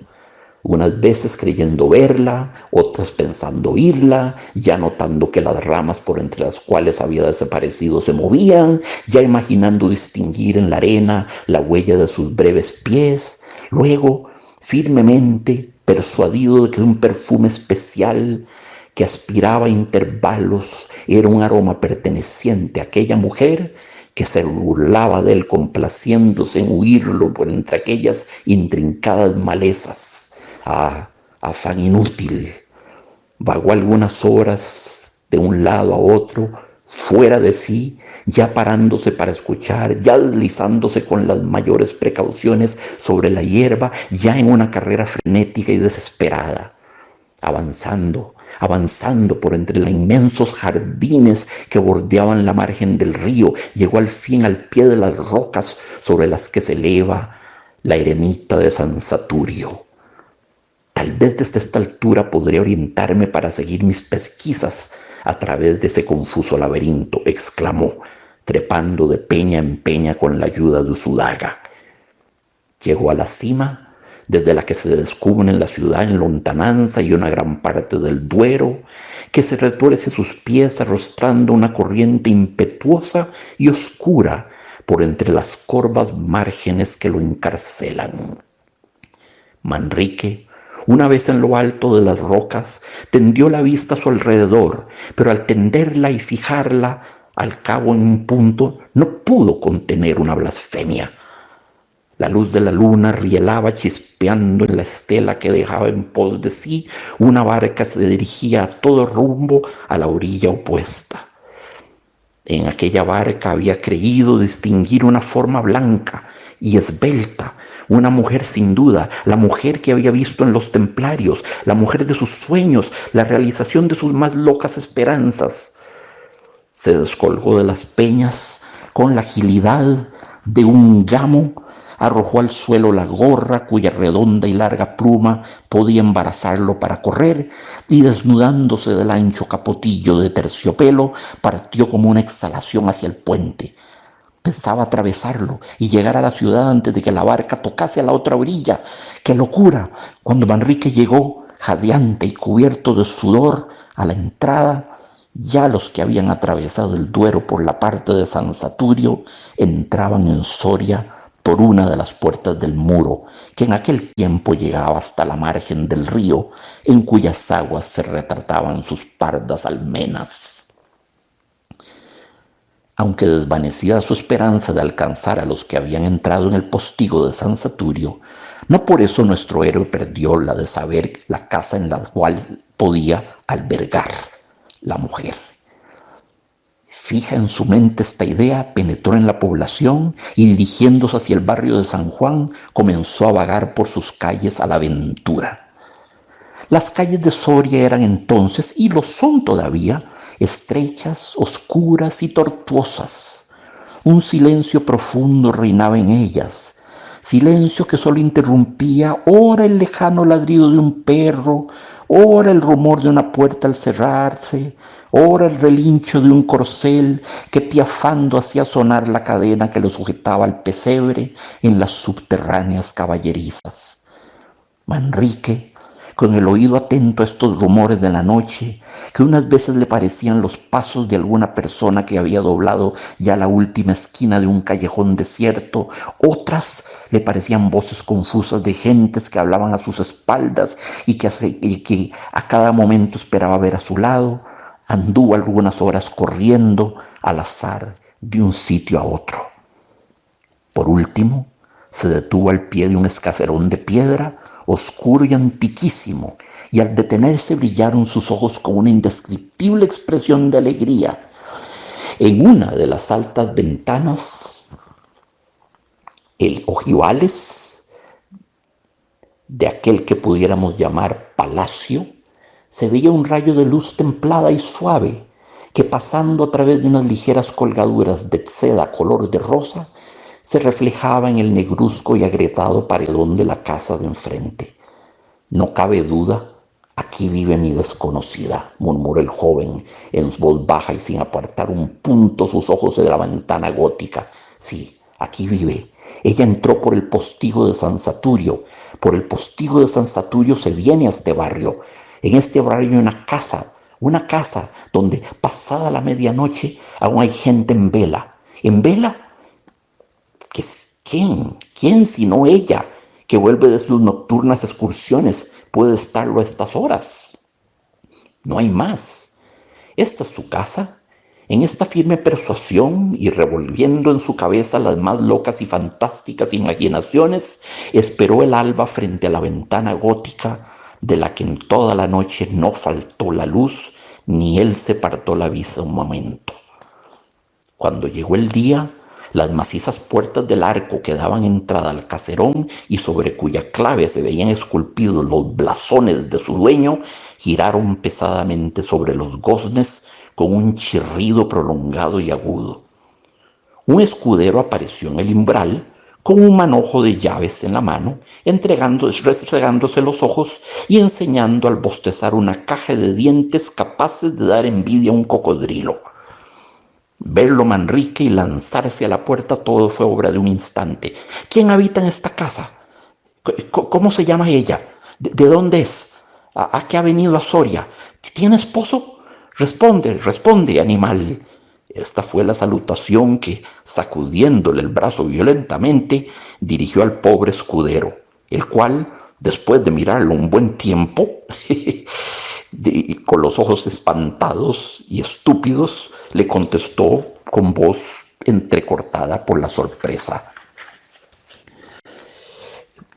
Unas veces creyendo verla, otras pensando oírla, ya notando que las ramas por entre las cuales había desaparecido se movían, ya imaginando distinguir en la arena la huella de sus breves pies. Luego, firmemente, persuadido de que un perfume especial que aspiraba a intervalos era un aroma perteneciente a aquella mujer, que se burlaba de él complaciéndose en huirlo por entre aquellas intrincadas malezas. Ah, afán inútil. Vagó algunas horas de un lado a otro, fuera de sí, ya parándose para escuchar, ya deslizándose con las mayores precauciones sobre la hierba, ya en una carrera frenética y desesperada, avanzando por entre los inmensos jardines que bordeaban la margen del río, llegó al fin al pie de las rocas sobre las que se eleva la eremita de San Saturio. Tal vez desde esta altura podré orientarme para seguir mis pesquisas a través de ese confuso laberinto, exclamó, trepando de peña en peña con la ayuda de su daga. Llegó a la cima, desde la que se descubren la ciudad en lontananza y una gran parte del Duero, que se retuerce a sus pies arrostrando una corriente impetuosa y oscura por entre las corvas márgenes que lo encarcelan. Manrique, una vez en lo alto de las rocas, tendió la vista a su alrededor, pero al tenderla y fijarla al cabo en un punto, no pudo contener una blasfemia. La luz de la luna rielaba chispeando en la estela que dejaba en pos de sí una barca que se dirigía a todo rumbo a la orilla opuesta. En aquella barca había creído distinguir una forma blanca y esbelta, una mujer sin duda, la mujer que había visto en los templarios, la mujer de sus sueños, la realización de sus más locas esperanzas. Se descolgó de las peñas con la agilidad de un gamo, arrojó al suelo la gorra cuya redonda y larga pluma podía embarazarlo para correr, y desnudándose del ancho capotillo de terciopelo, partió como una exhalación hacia el puente. Pensaba atravesarlo y llegar a la ciudad antes de que la barca tocase a la otra orilla. ¡Qué locura! Cuando Manrique llegó, jadeante y cubierto de sudor, a la entrada, ya los que habían atravesado el Duero por la parte de San Saturio entraban en Soria por una de las puertas del muro, que en aquel tiempo llegaba hasta la margen del río, en cuyas aguas se retrataban sus pardas almenas. Aunque desvanecida su esperanza de alcanzar a los que habían entrado en el postigo de San Saturio, no por eso nuestro héroe perdió la de saber la casa en la cual podía albergar la mujer. Fija en su mente esta idea, penetró en la población y dirigiéndose hacia el barrio de San Juan, comenzó a vagar por sus calles a la aventura. Las calles de Soria eran entonces, y lo son todavía, estrechas, oscuras y tortuosas. Un silencio profundo reinaba en ellas, silencio que solo interrumpía ora el lejano ladrido de un perro, ora el rumor de una puerta al cerrarse, ora el relincho de un corcel que piafando hacía sonar la cadena que lo sujetaba al pesebre en las subterráneas caballerizas. Manrique, con el oído atento a estos rumores de la noche, que unas veces le parecían los pasos de alguna persona que había doblado ya la última esquina de un callejón desierto, otras le parecían voces confusas de gentes que hablaban a sus espaldas y que a cada momento esperaba ver a su lado, anduvo algunas horas corriendo al azar de un sitio a otro. Por último, se detuvo al pie de un escaserón de piedra, oscuro y antiquísimo, y al detenerse brillaron sus ojos con una indescriptible expresión de alegría. En una de las altas ventanas, ojivales de aquel que pudiéramos llamar palacio, se veía un rayo de luz templada y suave, que pasando a través de unas ligeras colgaduras de seda color de rosa, se reflejaba en el negruzco y agrietado paredón de la casa de enfrente. No cabe duda, aquí vive mi desconocida, murmuró el joven en voz baja y sin apartar un punto sus ojos de la ventana gótica. Sí, aquí vive. Ella entró por el postigo de San Saturio. Por el postigo de San Saturio se viene a este barrio. En este barrio hay una casa donde pasada la medianoche aún hay gente en vela. En vela, ¿quién sino ella, que vuelve de sus nocturnas excursiones, puede estarlo a estas horas? No hay más. Esta es su casa. En esta firme persuasión y revolviendo en su cabeza las más locas y fantásticas imaginaciones, esperó el alba frente a la ventana gótica de la que en toda la noche no faltó la luz, ni él se apartó la vista un momento. Cuando llegó el día, las macizas puertas del arco que daban entrada al caserón y sobre cuya clave se veían esculpidos los blasones de su dueño, giraron pesadamente sobre los goznes con un chirrido prolongado y agudo. Un escudero apareció en el umbral con un manojo de llaves en la mano, restregándose los ojos y enseñando al bostezar una caja de dientes capaces de dar envidia a un cocodrilo. Verlo Manrique y lanzarse a la puerta todo fue obra de un instante. ¿Quién habita en esta casa? ¿Cómo se llama ella? ¿De dónde es? ¿A qué ha venido a Soria? ¿Tiene esposo? Responde, animal. Esta fue la salutación que, sacudiéndole el brazo violentamente, dirigió al pobre escudero, el cual, después de mirarlo un buen tiempo, con los ojos espantados y estúpidos, le contestó con voz entrecortada por la sorpresa: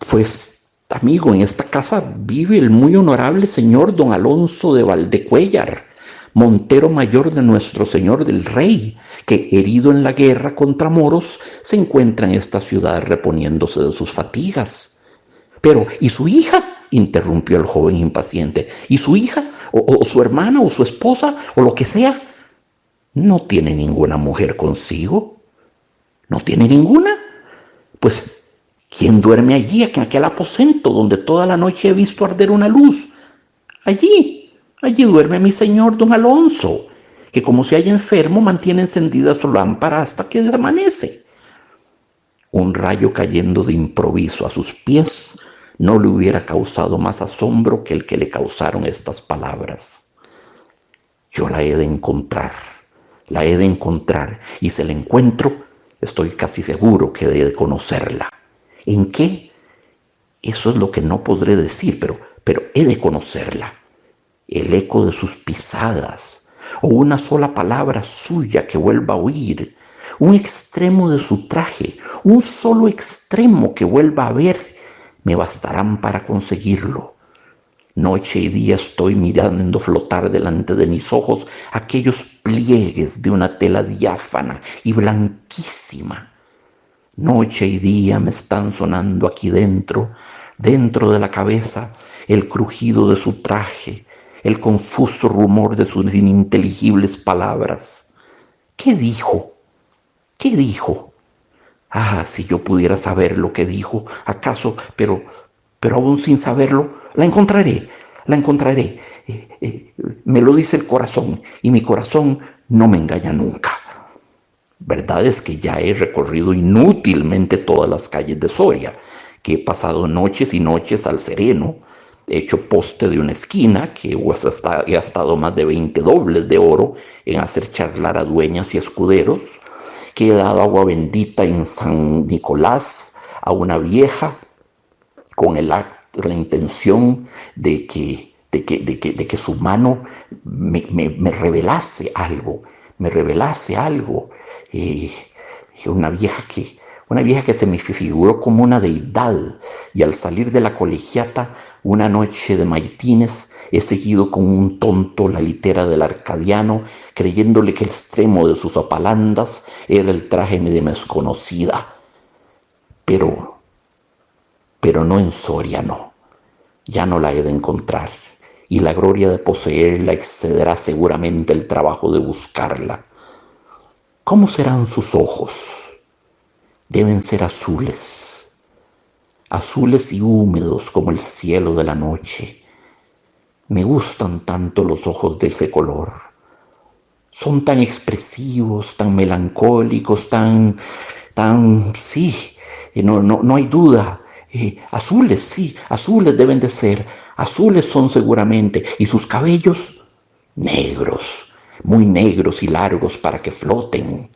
pues, amigo, en esta casa vive el muy honorable señor don Alonso de Valdecuéllar, montero mayor de nuestro señor del rey, que herido en la guerra contra moros se encuentra en esta ciudad reponiéndose de sus fatigas. Pero, ¿y su hija?, interrumpió el joven impaciente. ¿Y su hija? ¿O su hermana? ¿O su esposa? ¿O lo que sea? ¿No tiene ninguna mujer consigo? ¿No tiene ninguna? Pues, ¿quién duerme allí, en aquel aposento donde toda la noche he visto arder una luz? Allí duerme mi señor don Alonso, que como se halla enfermo mantiene encendida su lámpara hasta que amanece. Un rayo cayendo de improviso a sus pies no le hubiera causado más asombro que el que le causaron estas palabras. Yo la he de encontrar, y si la encuentro, estoy casi seguro que he de conocerla. ¿En qué? Eso es lo que no podré decir, pero he de conocerla. El eco de sus pisadas, o una sola palabra suya que vuelva a oír, un extremo de su traje, un solo extremo que vuelva a ver, me bastarán para conseguirlo. Noche y día estoy mirando flotar delante de mis ojos aquellos pliegues de una tela diáfana y blanquísima. Noche y día me están sonando aquí dentro de la cabeza, el crujido de su traje, el confuso rumor de sus ininteligibles palabras. ¿Qué dijo? ¿Qué dijo? Ah, si yo pudiera saber lo que dijo, acaso, pero aún sin saberlo, la encontraré. Me lo dice el corazón y mi corazón no me engaña nunca. Verdad es que ya he recorrido inútilmente todas las calles de Soria, que he pasado noches y noches al sereno, he hecho poste de una esquina, que he gastado más de 20 dobles de oro en hacer charlar a dueñas y escuderos, que he dado agua bendita en San Nicolás a una vieja con la intención de que su mano me revelase algo, eh, una vieja que se me figuró como una deidad, y al salir de la colegiata una noche de maitines he seguido con un tonto la litera del arcadiano, creyéndole que el extremo de sus apalandas era el traje de desconocida, pero no en Soria, no. Ya no la he de encontrar, y la gloria de poseerla excederá seguramente el trabajo de buscarla. ¿Cómo serán sus ojos? Deben ser azules, azules y húmedos como el cielo de la noche. Me gustan tanto los ojos de ese color. Son tan expresivos, tan melancólicos, sí, no hay duda. Azules, sí, azules deben de ser, azules son seguramente, y sus cabellos negros, muy negros y largos para que floten.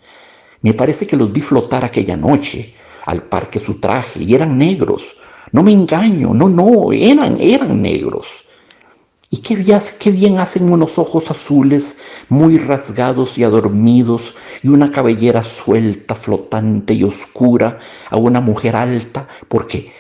Me parece que los vi flotar aquella noche al par que su traje, y eran negros. No me engaño, no, eran negros. Y qué bien hacen unos ojos azules, muy rasgados y adormidos, y una cabellera suelta, flotante y oscura a una mujer alta, porque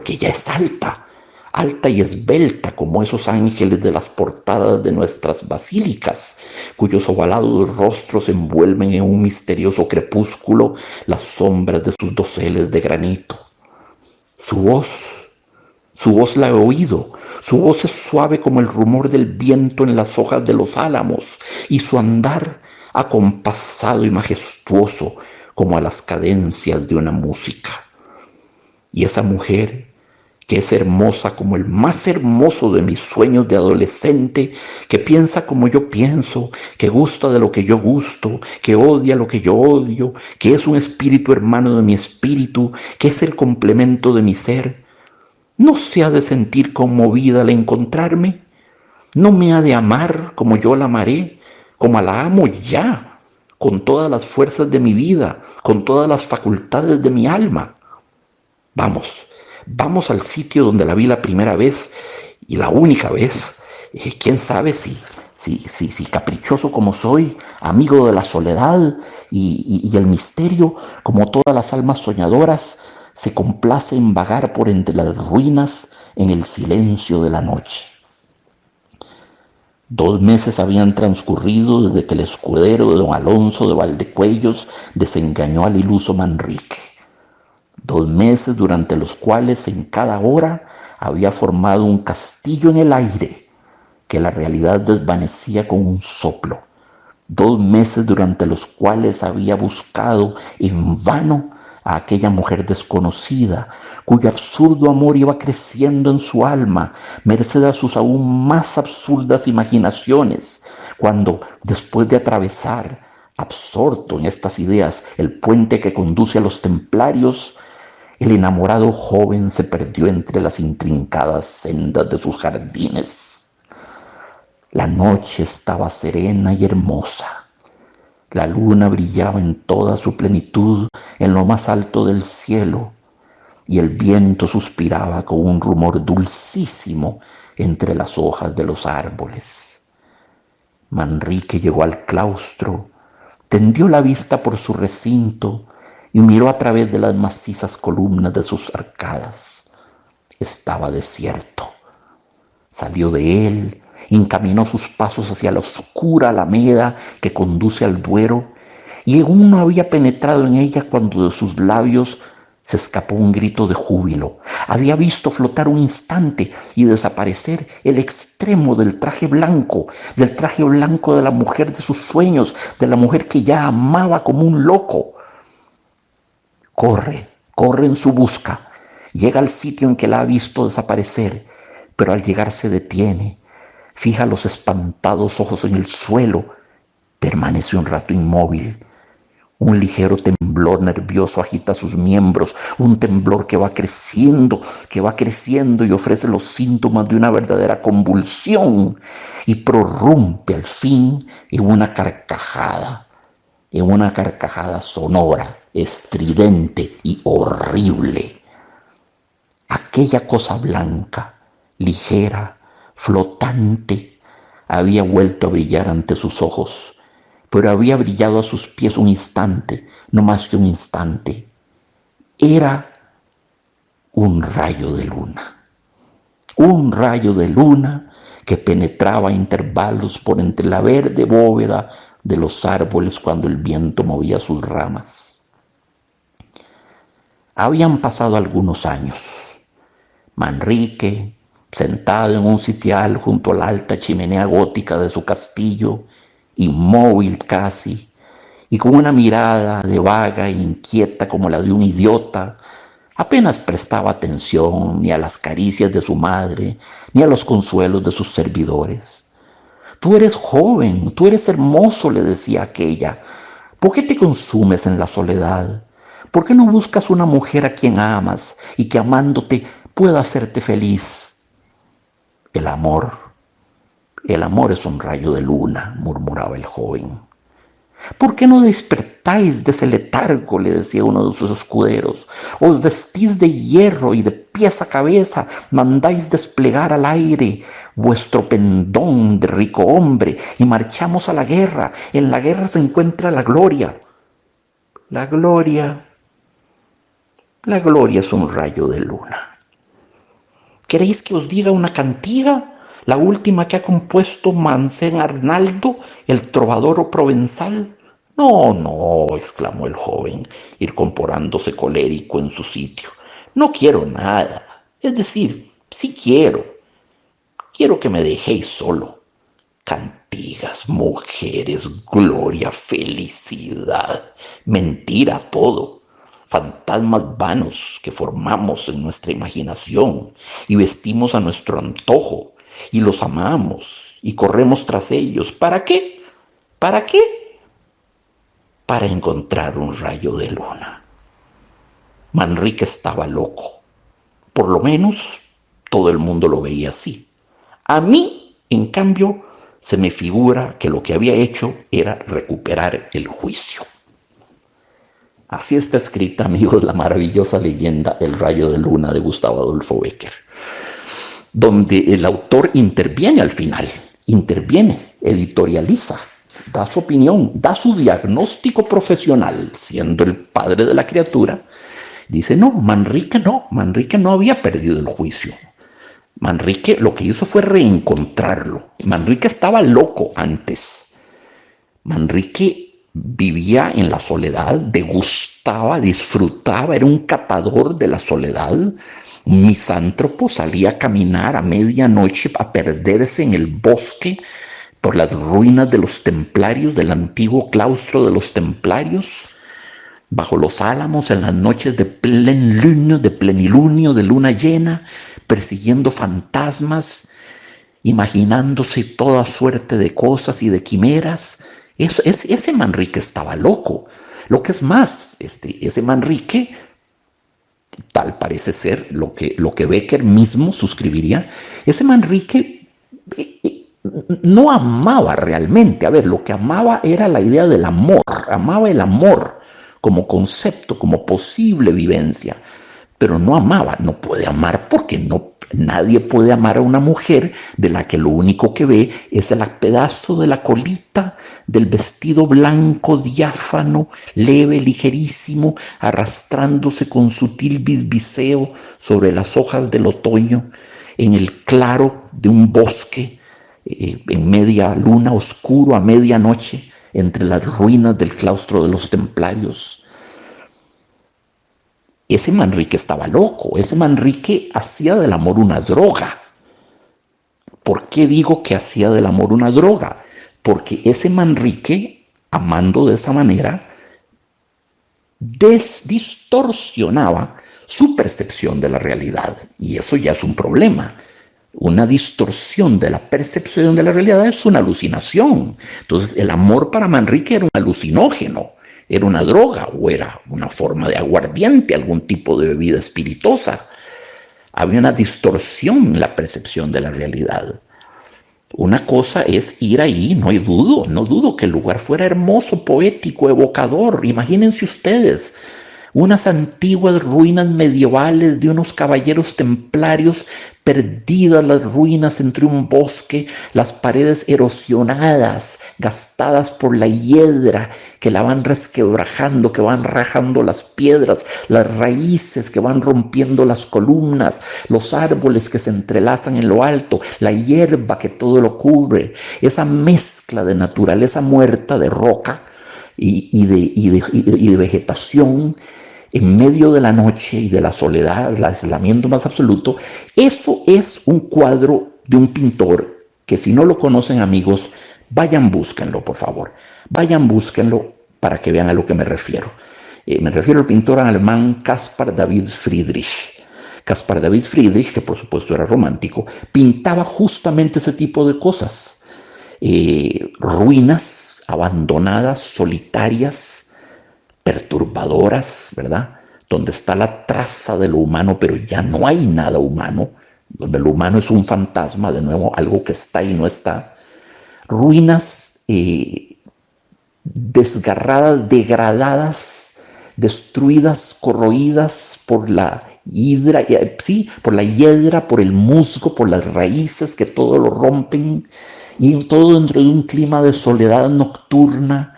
ella es alta, alta y esbelta como esos ángeles de las portadas de nuestras basílicas, cuyos ovalados rostros envuelven en un misterioso crepúsculo las sombras de sus doseles de granito. Su voz la he oído. Su voz es suave como el rumor del viento en las hojas de los álamos, y su andar acompasado y majestuoso como a las cadencias de una música. Y esa mujer, que es hermosa como el más hermoso de mis sueños de adolescente, que piensa como yo pienso, que gusta de lo que yo gusto, que odia lo que yo odio, que es un espíritu hermano de mi espíritu, que es el complemento de mi ser, ¿no se ha de sentir conmovida al encontrarme? ¿No me ha de amar como yo la amaré, como la amo ya, con todas las fuerzas de mi vida, con todas las facultades de mi alma? Vamos al sitio donde la vi la primera vez y la única vez. ¿Quién sabe si caprichoso como soy, amigo de la soledad y el misterio, como todas las almas soñadoras, se complace en vagar por entre las ruinas en el silencio de la noche? 2 meses habían transcurrido desde que el escudero de don Alonso de Valdecuellos desengañó al iluso Manrique. 2 meses durante los cuales en cada hora había formado un castillo en el aire que la realidad desvanecía con un soplo. 2 meses durante los cuales había buscado en vano a aquella mujer desconocida, cuyo absurdo amor iba creciendo en su alma, merced a sus aún más absurdas imaginaciones, cuando, después de atravesar, absorto en estas ideas, el puente que conduce a los templarios, el enamorado joven se perdió entre las intrincadas sendas de sus jardines. La noche estaba serena y hermosa. La luna brillaba en toda su plenitud en lo más alto del cielo, y el viento suspiraba con un rumor dulcísimo entre las hojas de los árboles. Manrique llegó al claustro, tendió la vista por su recinto y miró a través de las macizas columnas de sus arcadas. Estaba desierto. Salió de él, encaminó sus pasos hacia la oscura alameda que conduce al Duero, y aún no había penetrado en ella cuando de sus labios se escapó un grito de júbilo. Había visto flotar un instante y desaparecer el extremo del traje blanco de la mujer de sus sueños, de la mujer que ya amaba como un loco. Corre en su busca, llega al sitio en que la ha visto desaparecer, pero al llegar se detiene, Fija los espantados ojos en el suelo. Permanece un rato inmóvil. Un ligero temblor nervioso agita sus miembros, un temblor que va creciendo y ofrece los síntomas de una verdadera convulsión y prorrumpe al fin en una carcajada sonora, estridente y horrible. Aquella cosa blanca, ligera, flotante, había vuelto a brillar ante sus ojos, pero había brillado a sus pies un instante, no más que un instante. Era un rayo de luna que penetraba a intervalos por entre la verde bóveda de los árboles cuando el viento movía sus ramas. Habían pasado algunos años. Manrique, sentado en un sitial junto a la alta chimenea gótica de su castillo, inmóvil casi, y con una mirada de vaga e inquieta como la de un idiota, apenas prestaba atención ni a las caricias de su madre, ni a los consuelos de sus servidores. Tú eres joven, tú eres hermoso, le decía aquella. ¿Por qué te consumes en la soledad? ¿Por qué no buscas una mujer a quien amas y que amándote pueda hacerte feliz? El amor es un rayo de luna, murmuraba el joven. ¿Por qué no despertáis de ese letargo?, le decía uno de sus escuderos. Os vestís de hierro y de pies a cabeza mandáis desplegar al aire vuestro pendón de rico hombre y marchamos a la guerra. En la guerra se encuentra la gloria. La gloria es un rayo de luna. ¿Queréis que os diga una cantiga? La última que ha compuesto Mancén Arnaldo, el trovador provenzal. No, exclamó el joven, incorporándose colérico en su sitio. No quiero nada. Es decir, sí quiero. Quiero que me dejéis solo. Cantigas, mujeres, gloria, felicidad. Mentira todo. Fantasmas vanos que formamos en nuestra imaginación y vestimos a nuestro antojo y los amamos y corremos tras ellos. ¿Para qué? ¿Para qué? Para encontrar un rayo de luna. Manrique estaba loco. Por lo menos todo el mundo lo veía así. A mí, en cambio, se me figura que lo que había hecho era recuperar el juicio. Así está escrita, amigos, la maravillosa leyenda El rayo de luna de Gustavo Adolfo Bécquer, donde el autor interviene al final, editorializa, da su opinión, da su diagnóstico profesional, siendo el padre de la criatura. Dice, Manrique no había perdido el juicio. Manrique lo que hizo fue reencontrarlo. Manrique estaba loco antes. Manrique vivía en la soledad, degustaba, disfrutaba, era un catador de la soledad, un misántropo, salía a caminar a medianoche a perderse en el bosque por las ruinas de los templarios, del antiguo claustro de los templarios, bajo los álamos en las noches de plenilunio, de luna llena, persiguiendo fantasmas, imaginándose toda suerte de cosas y de quimeras. Ese Manrique estaba loco. Lo que es más, ese Manrique, tal parece ser lo que Bécquer mismo suscribiría, ese Manrique no amaba realmente. A ver, lo que amaba era la idea del amor, amaba el amor como concepto, como posible vivencia, pero no amaba, no puede amar porque nadie puede amar a una mujer de la que lo único que ve es el pedazo de la colita del vestido blanco diáfano, leve, ligerísimo, arrastrándose con sutil bisbiseo sobre las hojas del otoño en el claro de un bosque en media luna, oscuro a medianoche, entre las ruinas del claustro de los templarios. Ese Manrique estaba loco, ese Manrique hacía del amor una droga. ¿Por qué digo que hacía del amor una droga? Porque ese Manrique, amando de esa manera, distorsionaba su percepción de la realidad. Y eso ya es un problema. una distorsión de la percepción de la realidad, es una alucinación. Entonces, el amor para Manrique era un alucinógeno, era una droga o era una forma de aguardiente, algún tipo de bebida espirituosa. Había una distorsión en la percepción de la realidad. Una cosa es ir ahí, no dudo que el lugar fuera hermoso, poético, evocador. Imagínense ustedes unas antiguas ruinas medievales de unos caballeros templarios, perdidas las ruinas entre un bosque, las paredes erosionadas, gastadas por la hiedra que la van resquebrajando, que van rajando las piedras, las raíces que van rompiendo las columnas, los árboles que se entrelazan en lo alto, la hierba que todo lo cubre, esa mezcla de naturaleza muerta, de roca y de vegetación, en medio de la noche y de la soledad, el aislamiento más absoluto. Eso es un cuadro de un pintor que, si no lo conocen, amigos, vayan, búsquenlo, por favor. Vayan, búsquenlo para que vean a lo que me refiero. Me refiero al pintor alemán Caspar David Friedrich. Caspar David Friedrich, que por supuesto era romántico, pintaba justamente ese tipo de cosas. Ruinas abandonadas, solitarias, perturbadoras, ¿verdad? Donde está la traza de lo humano, pero ya no hay nada humano, donde lo humano es un fantasma, de nuevo, algo que está y no está. Ruinas desgarradas, degradadas, destruidas, corroídas por la hidra, sí, por la hiedra, por el musgo, por las raíces que todo lo rompen, y todo dentro de un clima de soledad nocturna,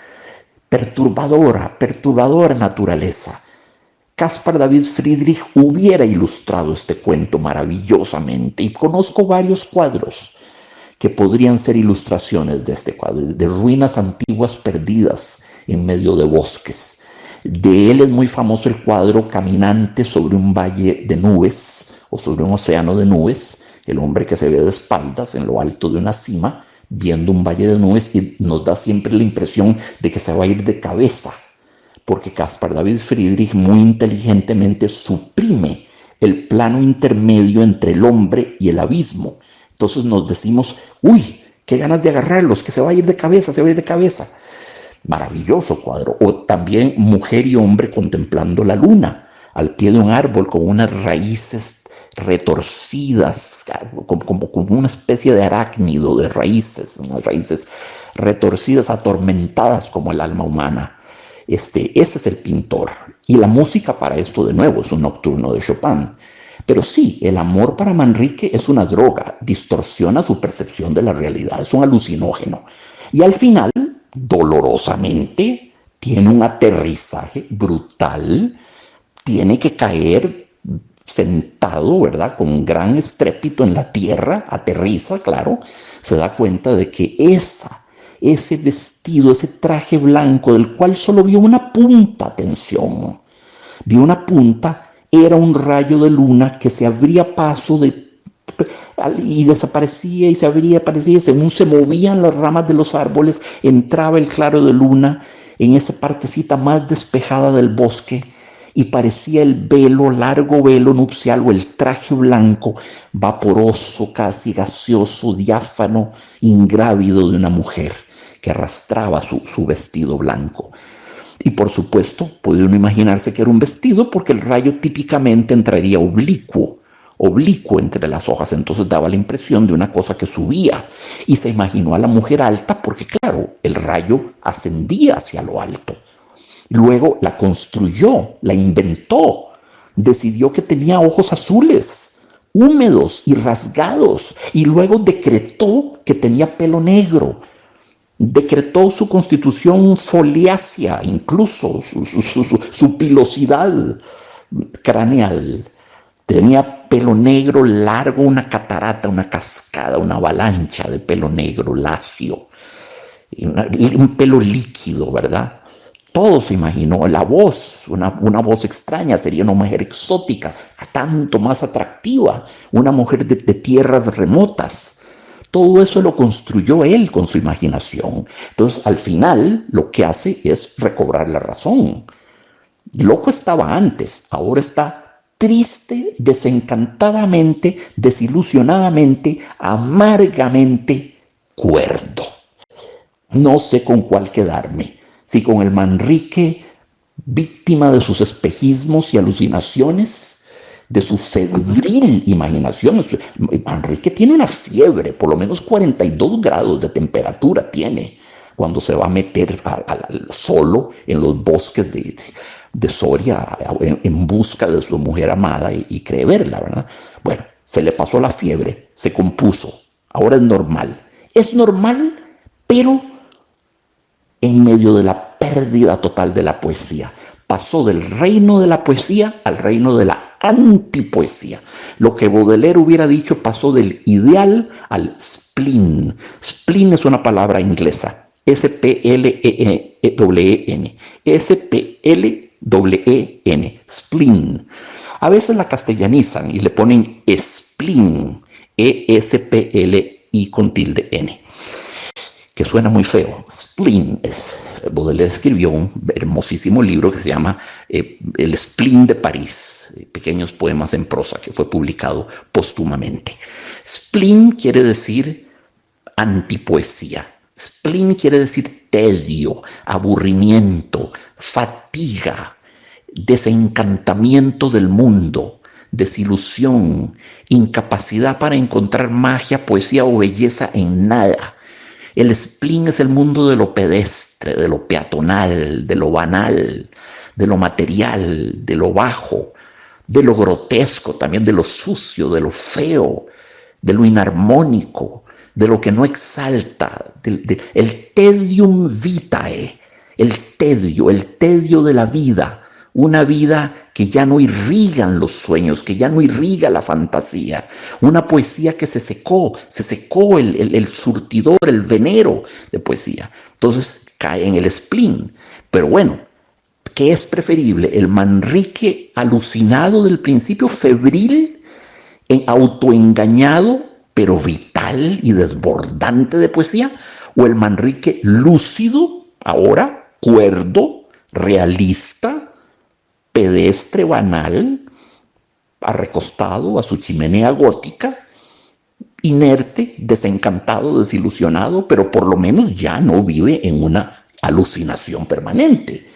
perturbadora naturaleza. Caspar David Friedrich hubiera ilustrado este cuento maravillosamente, y conozco varios cuadros que podrían ser ilustraciones de este cuadro, de ruinas antiguas perdidas en medio de bosques. De él es muy famoso el cuadro Caminante sobre un valle de nubes o sobre un océano de nubes, el hombre que se ve de espaldas en lo alto de una cima, viendo un valle de nubes, y nos da siempre la impresión de que se va a ir de cabeza, porque Caspar David Friedrich muy inteligentemente suprime el plano intermedio entre el hombre y el abismo. Entonces nos decimos, uy, qué ganas de agarrarlos, que se va a ir de cabeza, se va a ir de cabeza. Maravilloso cuadro. O también mujer y hombre contemplando la luna al pie de un árbol con unas raíces retorcidas, como una especie de arácnido de raíces, unas raíces retorcidas, atormentadas como el alma humana. Ese es el pintor. Y la música para esto, de nuevo, es un nocturno de Chopin. Pero sí, el amor para Manrique es una droga, distorsiona su percepción de la realidad, es un alucinógeno. Y al final, dolorosamente, tiene un aterrizaje brutal, tiene que caer sentado, ¿verdad? Con un gran estrépito en la tierra, aterriza, claro, se da cuenta de que ese vestido, ese traje blanco del cual solo vio una punta, atención, vio una punta, era un rayo de luna que se abría paso y desaparecía y se abría, aparecía, según se movían las ramas de los árboles, entraba el claro de luna en esa partecita más despejada del bosque, y parecía el velo, largo velo nupcial, o el traje blanco, vaporoso, casi gaseoso, diáfano, ingrávido, de una mujer que arrastraba su vestido blanco. Y por supuesto, puede uno imaginarse que era un vestido, porque el rayo típicamente entraría oblicuo entre las hojas, entonces daba la impresión de una cosa que subía, y se imaginó a la mujer alta porque, claro, el rayo ascendía hacia lo alto. Luego la construyó, la inventó, decidió que tenía ojos azules, húmedos y rasgados, y luego decretó que tenía pelo negro. Decretó su constitución foliácea, incluso su pilosidad craneal. Tenía pelo negro largo, una catarata, una cascada, una avalancha de pelo negro lacio, un pelo líquido, ¿verdad? Todo se imaginó. La voz, una voz extraña, sería una mujer exótica, tanto más atractiva, una mujer de tierras remotas. Todo eso lo construyó él con su imaginación. Entonces, al final, lo que hace es recobrar la razón. Loco estaba antes, ahora está triste, desencantadamente, desilusionadamente, amargamente cuerdo. No sé con cuál quedarme, si con el Manrique víctima de sus espejismos y alucinaciones, de su febril imaginación. Manrique tiene una fiebre, por lo menos 42 grados de temperatura tiene cuando se va a meter solo en los bosques de Soria en busca de su mujer amada y cree verla, ¿verdad? Bueno, se le pasó la fiebre, se compuso, ahora es normal. Es normal, pero en medio de la pérdida total de la poesía. Pasó del reino de la poesía al reino de la antipoesía. Lo que Baudelaire hubiera dicho, pasó del ideal al spleen. Spleen es una palabra inglesa. S-P-L-E-E-N. S-P-L-E-N. Spleen. A veces la castellanizan y le ponen spleen. E-S-P-L-I con tilde N, que suena muy feo. Spleen es. Baudelaire escribió un hermosísimo libro que se llama El Spleen de París, pequeños poemas en prosa, que fue publicado póstumamente. Spleen quiere decir antipoesía. Spleen quiere decir tedio, aburrimiento, fatiga, desencantamiento del mundo, desilusión, incapacidad para encontrar magia, poesía o belleza en nada. El spleen es el mundo de lo pedestre, de lo peatonal, de lo banal, de lo material, de lo bajo, de lo grotesco, también de lo sucio, de lo feo, de lo inarmónico, de lo que no exalta, el tedium vitae, el tedio de la vida, una vida que ya no irrigan los sueños, que ya no irriga la fantasía, una poesía que se secó el surtidor, el venero de poesía. Entonces cae en el spleen. Pero bueno, ¿qué es preferible? ¿El Manrique alucinado del principio, febril, autoengañado, pero vital y desbordante de poesía? ¿O el Manrique lúcido, ahora cuerdo, realista, pedestre, banal, arrecostado a su chimenea gótica, inerte, desencantado, desilusionado, pero por lo menos ya no vive en una alucinación permanente?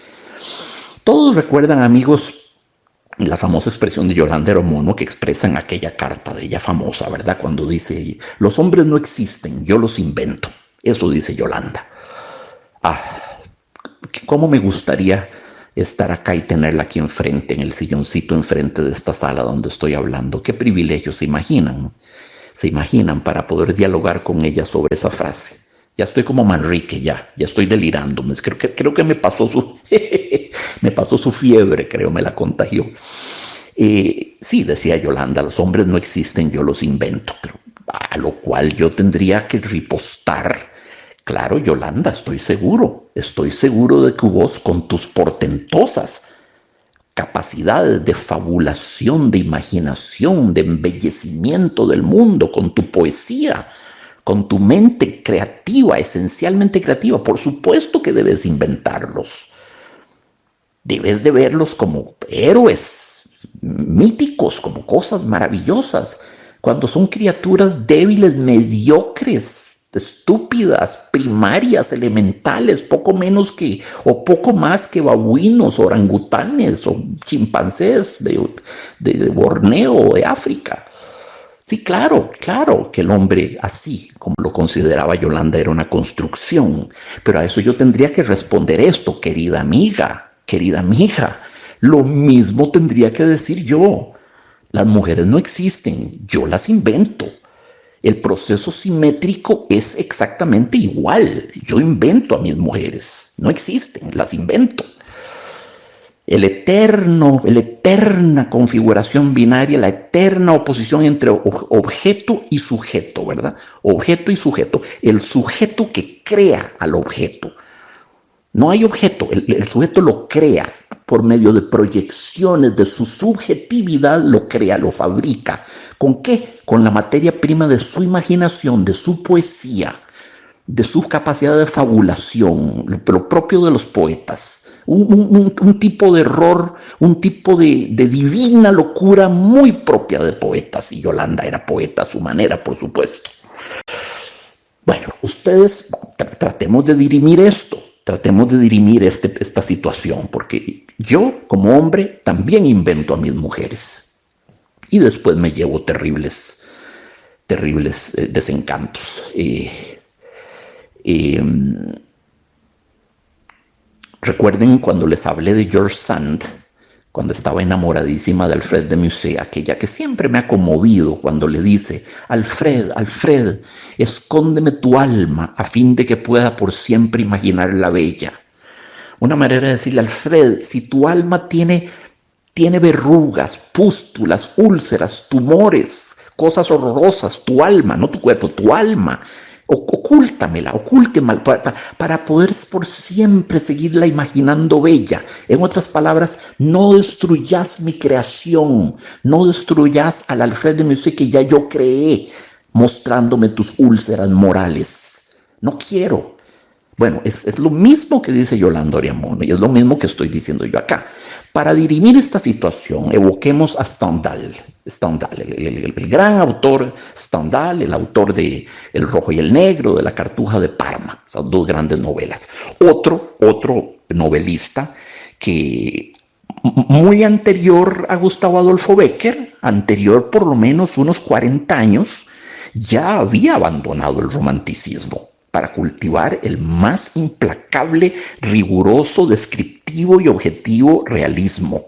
Todos recuerdan, amigos, la famosa expresión de Yolanda Eromono que expresa en aquella carta de ella famosa, ¿verdad? Cuando dice, los hombres no existen, yo los invento. Eso dice Yolanda. ¿Cómo me gustaría estar acá y tenerla aquí enfrente, en el silloncito enfrente de esta sala donde estoy hablando? ¿Qué privilegio se imaginan? Se imaginan para poder dialogar con ella sobre esa frase. Ya estoy como Manrique, ya estoy delirando. Creo que me pasó su fiebre, creo, me la contagió. Sí, decía Yolanda, los hombres no existen, yo los invento. Pero a lo cual yo tendría que ripostar. Claro, Yolanda, estoy seguro de que vos, con tus portentosas capacidades de fabulación, de imaginación, de embellecimiento del mundo, con tu poesía, con tu mente creativa, esencialmente creativa, por supuesto que debes inventarlos. Debes de verlos como héroes míticos, como cosas maravillosas, cuando son criaturas débiles, mediocres, estúpidas, primarias, elementales, poco menos que, o poco más que babuinos, orangutanes o chimpancés de Borneo o de África. Sí, claro que el hombre, así como lo consideraba Yolanda, era una construcción, pero a eso yo tendría que responder esto, querida amiga, lo mismo tendría que decir yo. Las mujeres no existen, yo las invento. El proceso simétrico es exactamente igual. Yo invento a mis mujeres. No existen, las invento. La eterna configuración binaria, la eterna oposición entre objeto y sujeto, ¿verdad? Objeto y sujeto. El sujeto que crea al objeto. No hay objeto, el sujeto lo crea por medio de proyecciones de su subjetividad, lo crea, lo fabrica. ¿Con qué? Con la materia prima de su imaginación, de su poesía, de su capacidad de fabulación, lo propio de los poetas, un tipo de error, un tipo de divina locura muy propia de poetas, y Yolanda era poeta a su manera, por supuesto. Bueno, ustedes tratemos de dirimir esto, tratemos de dirimir esta situación, porque yo como hombre también invento a mis mujeres y después me llevo terribles desencantos. Recuerden cuando les hablé de George Sand, cuando estaba enamoradísima de Alfred de Musset, aquella que siempre me ha conmovido cuando le dice: Alfred, Alfred, escóndeme tu alma a fin de que pueda por siempre imaginar la bella. Una manera de decirle: Alfred, si tu alma tiene verrugas, pústulas, úlceras, tumores, cosas horrorosas, tu alma, no tu cuerpo, tu alma, ocúltamela para poder por siempre seguirla imaginando bella. En otras palabras, no destruyas mi creación, no destruyas al Alfred de Musset que ya yo creé, mostrándome tus úlceras morales. No quiero. Bueno, es lo mismo que dice Yolanda Oriamono y es lo mismo que estoy diciendo yo acá. Para dirimir esta situación, evoquemos a Stendhal. Stendhal, el gran autor Stendhal, el autor de El Rojo y el Negro, de La Cartuja de Parma, esas dos grandes novelas. Otro novelista que muy anterior a Gustavo Adolfo Bécquer, anterior por lo menos unos 40 años, ya había abandonado el romanticismo para cultivar el más implacable, riguroso, descriptivo y objetivo realismo.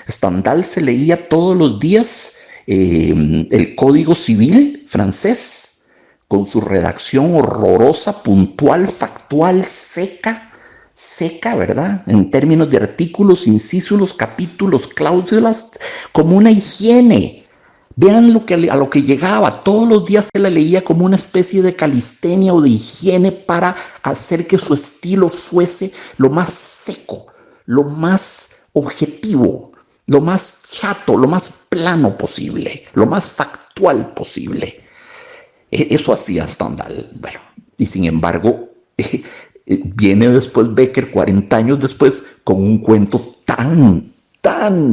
Stendhal se leía todos los días el Código Civil francés, con su redacción horrorosa, puntual, factual, seca, ¿verdad? En términos de artículos, incisos, capítulos, cláusulas, como una higiene. Vean a lo que llegaba. Todos los días se la leía como una especie de calistenia o de higiene para hacer que su estilo fuese lo más seco, lo más objetivo, lo más chato, lo más plano posible, lo más factual posible. Eso hacía Stendhal. Bueno, y sin embargo, viene después Bécquer, 40 años después, con un cuento tan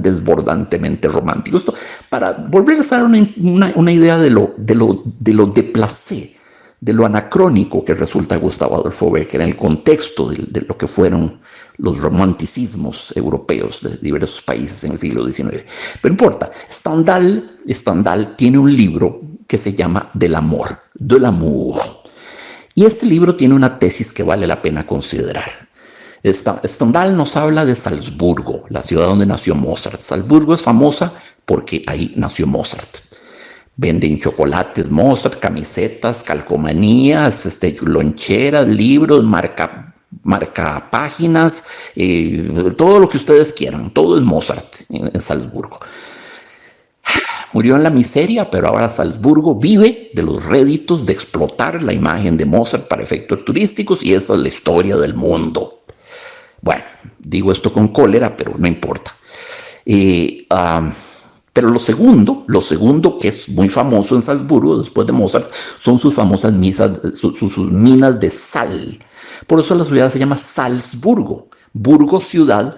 desbordantemente romántico. Esto para volverles a dar una idea de lo déplacé, de lo anacrónico que resulta Gustavo Adolfo Bécquer en el contexto de lo que fueron los romanticismos europeos de diversos países en el siglo XIX. Pero no importa, Stendhal tiene un libro que se llama Del amor, de l'amour. Y este libro tiene una tesis que vale la pena considerar. Stendhal nos habla de Salzburgo, la ciudad donde nació Mozart. Salzburgo es famosa porque ahí nació Mozart. Venden chocolates Mozart, camisetas, calcomanías, loncheras, libros, marca páginas, todo lo que ustedes quieran. Todo es Mozart en Salzburgo. Murió en la miseria, pero ahora Salzburgo vive de los réditos de explotar la imagen de Mozart para efectos turísticos, y esa es la historia del mundo. Bueno, digo esto con cólera, pero no importa. Pero lo segundo que es muy famoso en Salzburgo, después de Mozart, son sus famosas sus minas de sal. Por eso la ciudad se llama Salzburgo. Burgo, ciudad,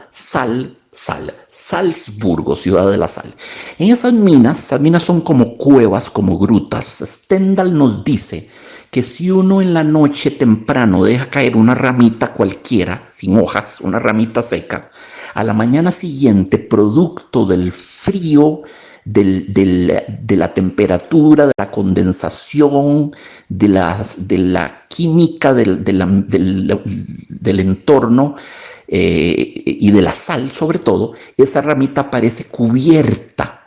Salzburgo, ciudad de la sal. En esas minas son como cuevas, como grutas. Stendhal nos dice que si uno en la noche temprano deja caer una ramita cualquiera, sin hojas, una ramita seca, a la mañana siguiente, producto del frío, de la temperatura, de la condensación, de la química del entorno, y de la sal sobre todo, esa ramita aparece cubierta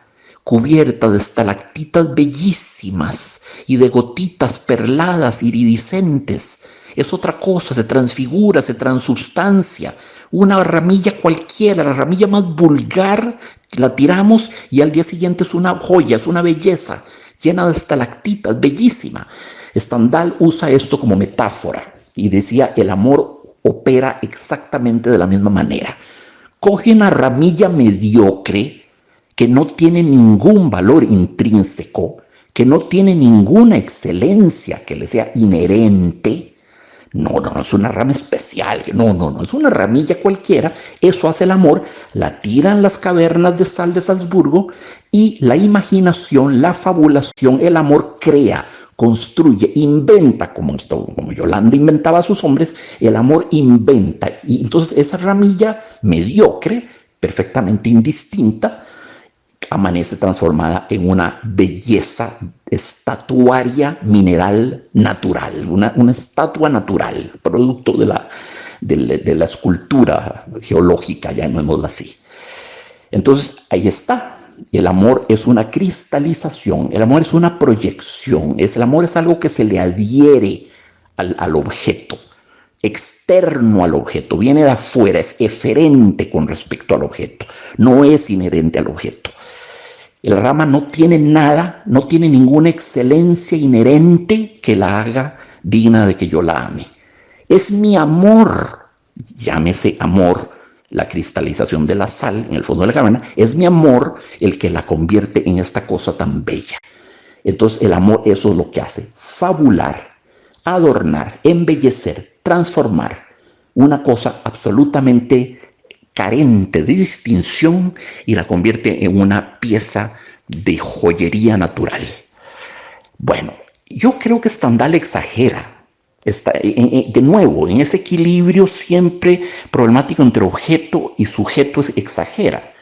de estalactitas bellísimas y de gotitas perladas, iridiscentes. Es otra cosa, se transfigura, se transubstancia. Una ramilla cualquiera, la ramilla más vulgar, la tiramos y al día siguiente es una joya, es una belleza, llena de estalactitas, bellísima. Stendhal usa esto como metáfora y decía: el amor opera exactamente de la misma manera. Coge una ramilla mediocre que no tiene ningún valor intrínseco, que no tiene ninguna excelencia que le sea inherente, No es una rama especial, no, es una ramilla cualquiera, eso hace el amor, la tiran las cavernas de sal de Salzburgo y la imaginación, la fabulación, el amor crea, construye, inventa, como Yolanda inventaba a sus hombres, el amor inventa, y entonces esa ramilla mediocre, perfectamente indistinta, amanece transformada en una belleza estatuaria mineral natural, una estatua natural, producto de la escultura geológica, llamémosla así. Entonces, ahí está. El amor es una cristalización, el amor es una proyección, el amor es algo que se le adhiere al objeto, externo al objeto, viene de afuera, es eferente con respecto al objeto, no es inherente al objeto. La rama no tiene nada, no tiene ninguna excelencia inherente que la haga digna de que yo la ame. Es mi amor, llámese amor, la cristalización de la sal en el fondo de la caverna, es mi amor el que la convierte en esta cosa tan bella. Entonces el amor eso es lo que hace, fabular, adornar, embellecer, transformar una cosa absolutamente carente de distinción y la convierte en una pieza de joyería natural. Bueno, yo creo que Stendhal exagera. Está, de nuevo, en ese equilibrio siempre problemático entre objeto y sujeto exagera.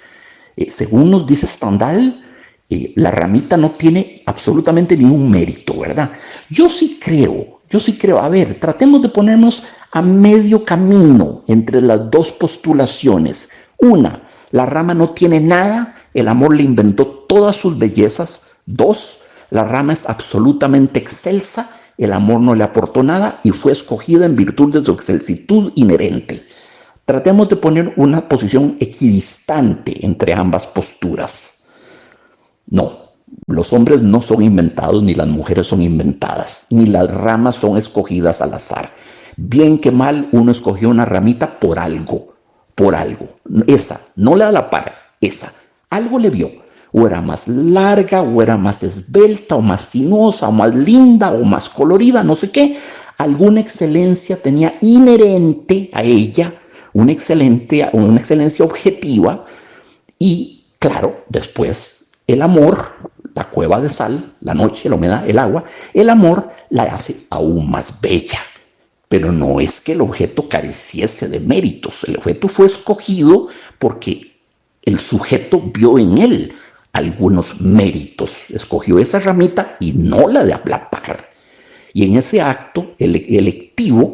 Según nos dice Stendhal, la ramita no tiene absolutamente ningún mérito, ¿verdad? Yo sí creo, a ver, tratemos de ponernos a medio camino entre las dos postulaciones. Una, la rama no tiene nada, el amor le inventó todas sus bellezas. Dos, la rama es absolutamente excelsa, el amor no le aportó nada y fue escogida en virtud de su excelsitud inherente. Tratemos de poner una posición equidistante entre ambas posturas. No, los hombres no son inventados, ni las mujeres son inventadas, ni las ramas son escogidas al azar. Bien que mal, uno escogió una ramita por algo. Esa, no la de la par, esa. Algo le vio. O era más larga, o era más esbelta, o más sinuosa, o más linda, o más colorida, no sé qué. Alguna excelencia tenía inherente a ella, una excelencia objetiva. Y claro, después el amor, la cueva de sal, la noche, la humedad, el agua, el amor la hace aún más bella. Pero no es que el objeto careciese de méritos. El objeto fue escogido porque el sujeto vio en él algunos méritos. Escogió esa ramita y no la de aplapar. Y en ese acto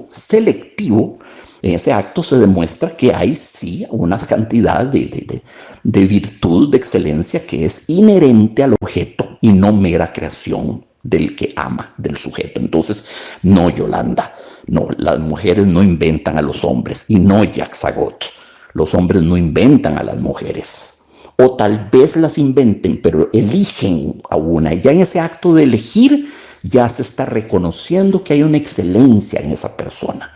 selectivo, en ese acto se demuestra que hay sí una cantidad de virtud, de excelencia que es inherente al objeto y no mera creación del que ama, del sujeto. Entonces, no, Yolanda, no, las mujeres no inventan a los hombres y no Jacques Sagot. Los hombres no inventan a las mujeres. O tal vez las inventen, pero eligen a una. Y ya en ese acto de elegir ya se está reconociendo que hay una excelencia en esa persona.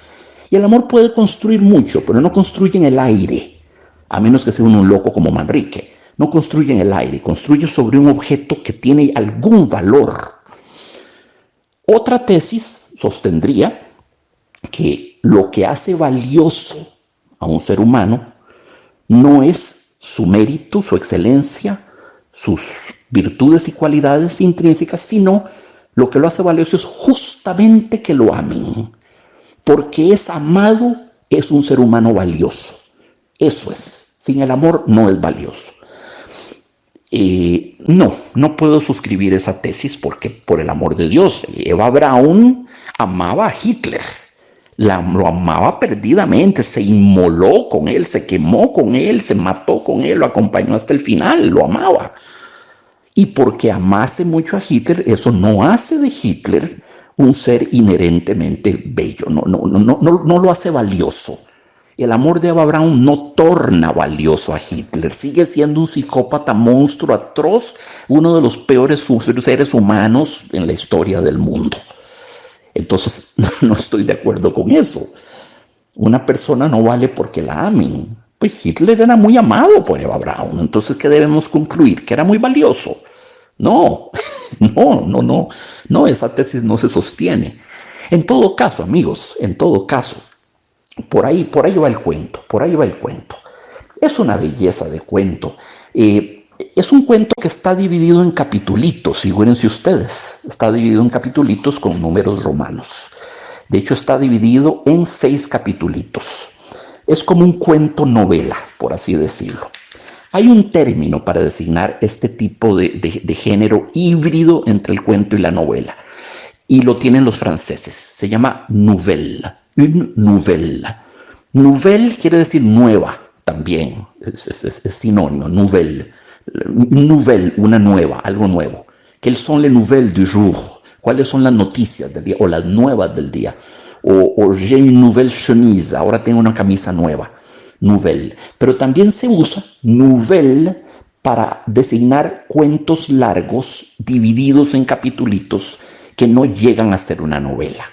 Y el amor puede construir mucho, pero no construye en el aire, a menos que sea un loco como Manrique. No construye en el aire, construye sobre un objeto que tiene algún valor. Otra tesis sostendría que lo que hace valioso a un ser humano no es su mérito, su excelencia, sus virtudes y cualidades intrínsecas, sino lo que lo hace valioso es justamente que lo amen. Porque es amado, es un ser humano valioso. Eso es. Sin el amor no es valioso. No puedo suscribir esa tesis porque, por el amor de Dios, Eva Braun amaba a Hitler. Lo amaba perdidamente, se inmoló con él, se quemó con él, se mató con él, lo acompañó hasta el final, lo amaba. Y porque amase mucho a Hitler, eso no hace de Hitler un ser inherentemente bello, no lo hace valioso. El amor de Eva Braun no torna valioso a Hitler, sigue siendo un psicópata monstruo atroz, uno de los peores seres humanos en la historia del mundo. Entonces, no estoy de acuerdo con eso. Una persona no vale porque la amen. Pues Hitler era muy amado por Eva Braun. Entonces, ¿qué debemos concluir? Que era muy valioso. No, esa tesis no se sostiene. En todo caso, amigos, en todo caso, por ahí va el cuento, por ahí va el cuento. Es una belleza de cuento. Es un cuento que está dividido en capitulitos, figúrense ustedes, está dividido en capitulitos con números romanos. De hecho, está dividido en 6 capitulitos. Es como un cuento novela, por así decirlo. Hay un término para designar este tipo de género híbrido entre el cuento y la novela, y lo tienen los franceses. Se llama nouvelle, une nouvelle. Nouvelle quiere decir nueva también, es sinónimo, nouvelle. Nouvelle, una nueva, algo nuevo. ¿Quelles sont les nouvelles du jour? ¿Cuáles son las noticias del día o las nuevas del día? O j'ai une nouvelle chemise, ahora tengo una camisa nueva. Nouvelle. Pero también se usa nouvelle para designar cuentos largos divididos en capitulitos que no llegan a ser una novela.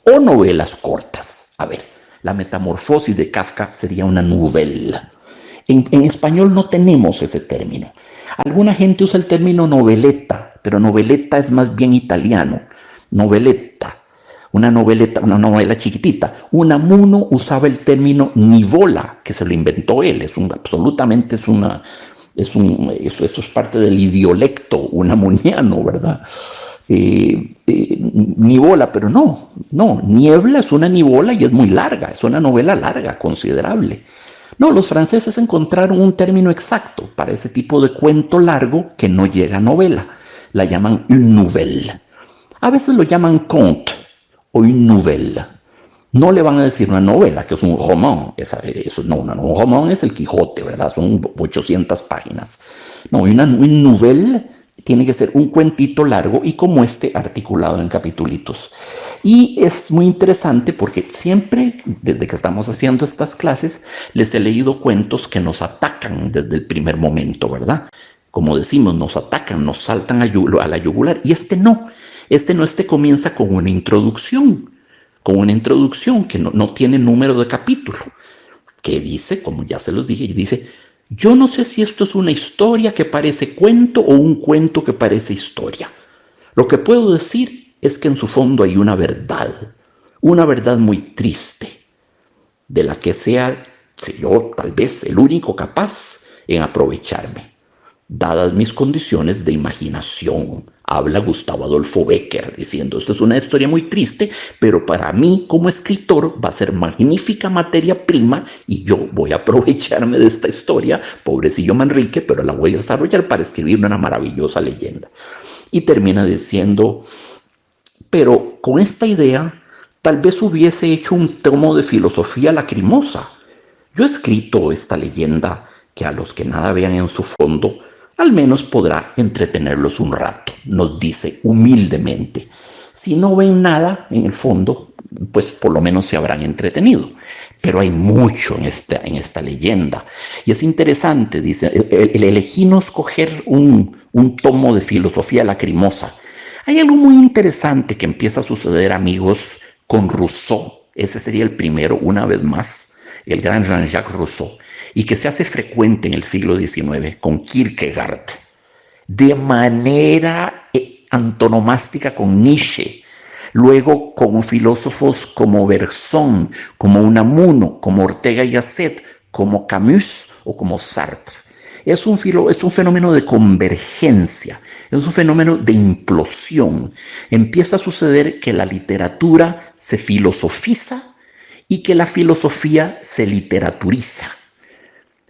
O novelas cortas. A ver, la metamorfosis de Kafka sería una nouvelle. En español no tenemos ese término. Alguna gente usa el término noveleta, pero noveleta es más bien italiano. Noveletta, una novela chiquitita. Unamuno usaba el término nivola, que se lo inventó él. Absolutamente eso es parte del idiolecto unamuniano, ¿verdad? Nivola, pero no, niebla es una nivola y es muy larga, es una novela larga, considerable. No, los franceses encontraron un término exacto para ese tipo de cuento largo que no llega a novela. La llaman une nouvelle. A veces lo llaman conte o une nouvelle. No le van a decir una novela, que es un román. Un román es el Quijote, ¿verdad? Son 800 páginas. No, une nouvelle tiene que ser un cuentito largo y como este articulado en capitulitos. Y es muy interesante porque siempre, desde que estamos haciendo estas clases, les he leído cuentos que nos atacan desde el primer momento, ¿verdad? Como decimos, nos atacan, nos saltan a la yugular. Y este comienza con una introducción que no tiene número de capítulo, que dice, como ya se los dije, dice: yo no sé si esto es una historia que parece cuento o un cuento que parece historia. Lo que puedo decir es que en su fondo hay una verdad muy triste, de la que sea yo tal vez el único capaz en aprovecharme, dadas mis condiciones de imaginación. Habla Gustavo Adolfo Bécquer diciendo: esto es una historia muy triste, pero para mí como escritor va a ser magnífica materia prima y yo voy a aprovecharme de esta historia, pobrecillo Manrique, pero la voy a desarrollar para escribir una maravillosa leyenda. Y termina diciendo: pero con esta idea tal vez hubiese hecho un tomo de filosofía lacrimosa. Yo he escrito esta leyenda que a los que nada vean en su fondo al menos podrá entretenerlos un rato, nos dice humildemente. Si no ven nada en el fondo, pues por lo menos se habrán entretenido. Pero hay mucho en esta leyenda. Y es interesante, dice, el elegí no escoger un tomo de filosofía lacrimosa. Hay algo muy interesante que empieza a suceder, amigos, con Rousseau. Ese sería el primero, una vez más, el gran Jean-Jacques Rousseau, y que se hace frecuente en el siglo XIX con Kierkegaard, de manera antonomástica con Nietzsche, luego con filósofos como Bergson, como Unamuno, como Ortega y Gasset, como Camus o como Sartre. Es un fenómeno de convergencia, es un fenómeno de implosión. Empieza a suceder que la literatura se filosofiza y que la filosofía se literaturiza.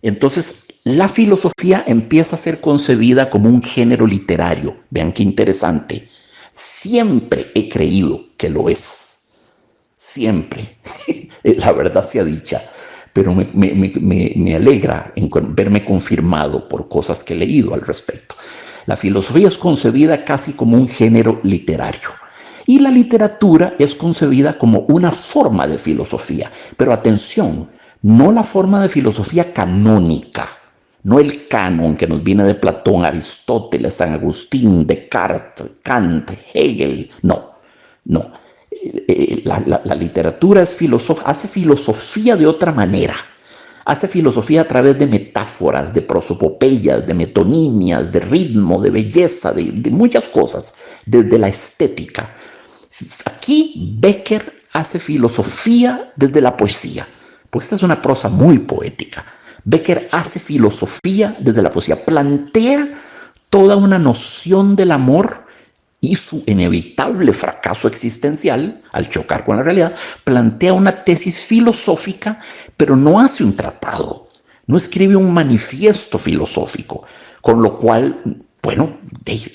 Entonces, la filosofía empieza a ser concebida como un género literario. Vean qué interesante. Siempre he creído que lo es. Siempre. La verdad sea dicha. Pero me alegra verme confirmado por cosas que he leído al respecto. La filosofía es concebida casi como un género literario. Y la literatura es concebida como una forma de filosofía. Pero atención, no la forma de filosofía canónica, no el canon que nos viene de Platón, Aristóteles, San Agustín, Descartes, Kant, Hegel. No. La literatura hace filosofía de otra manera. Hace filosofía a través de metáforas, de prosopopeyas, de metonimias, de ritmo, de belleza, de muchas cosas, desde la estética. Aquí Becker hace filosofía desde la poesía, porque esta es una prosa muy poética. Becker hace filosofía desde la poesía, plantea toda una noción del amor y su inevitable fracaso existencial al chocar con la realidad, plantea una tesis filosófica, pero no hace un tratado, no escribe un manifiesto filosófico, con lo cual, bueno,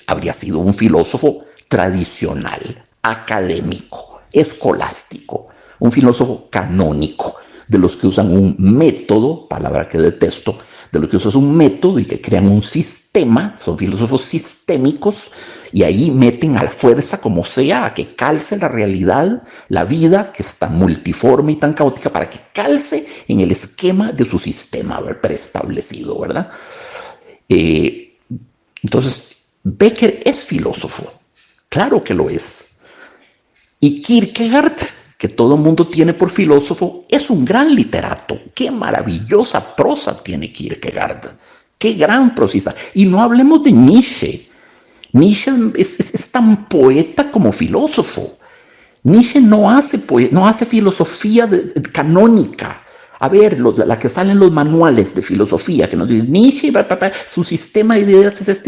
habría sido un filósofo tradicional, académico, escolástico, un filósofo canónico, de los que usan un método, palabra que detesto, de los que usan un método y que crean un sistema, son filósofos sistémicos, y ahí meten a la fuerza, como sea, a que calce la realidad, la vida, que es tan multiforme y tan caótica, para que calce en el esquema de su sistema preestablecido, ¿verdad? Entonces, Becker es filósofo, claro que lo es. Y Kierkegaard, que todo el mundo tiene por filósofo, es un gran literato. Qué maravillosa prosa tiene Kierkegaard. Qué gran prosista. Y no hablemos de Nietzsche. Nietzsche es tan poeta como filósofo. Nietzsche no hace filosofía canónica. A ver, la que salen los manuales de filosofía, que nos dicen Nietzsche, su sistema de ideas es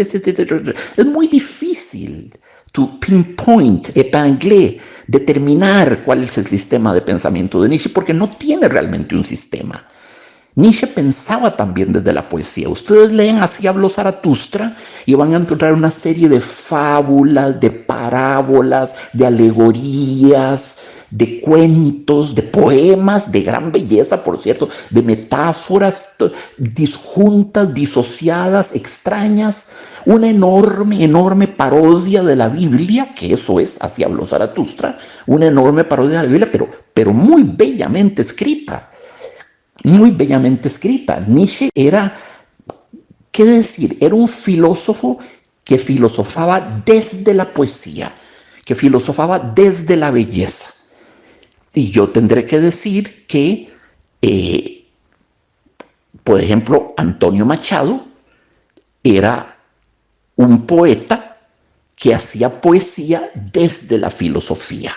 Es muy difícil to pinpoint, épingler, determinar cuál es el sistema de pensamiento de Nietzsche, porque no tiene realmente un sistema. Nietzsche pensaba también desde la poesía. Ustedes leen Así habló Zaratustra y van a encontrar una serie de fábulas, de parábolas, de alegorías, de cuentos, de poemas de gran belleza, por cierto, de metáforas disjuntas, disociadas, extrañas, una enorme parodia de la Biblia, que eso es Así habló Zaratustra, una enorme parodia de la Biblia, pero muy bellamente escrita. Muy bellamente escrita. Nietzsche era, ¿qué decir? Era un filósofo que filosofaba desde la poesía, que filosofaba desde la belleza. Y yo tendré que decir que, por ejemplo, Antonio Machado era un poeta que hacía poesía desde la filosofía.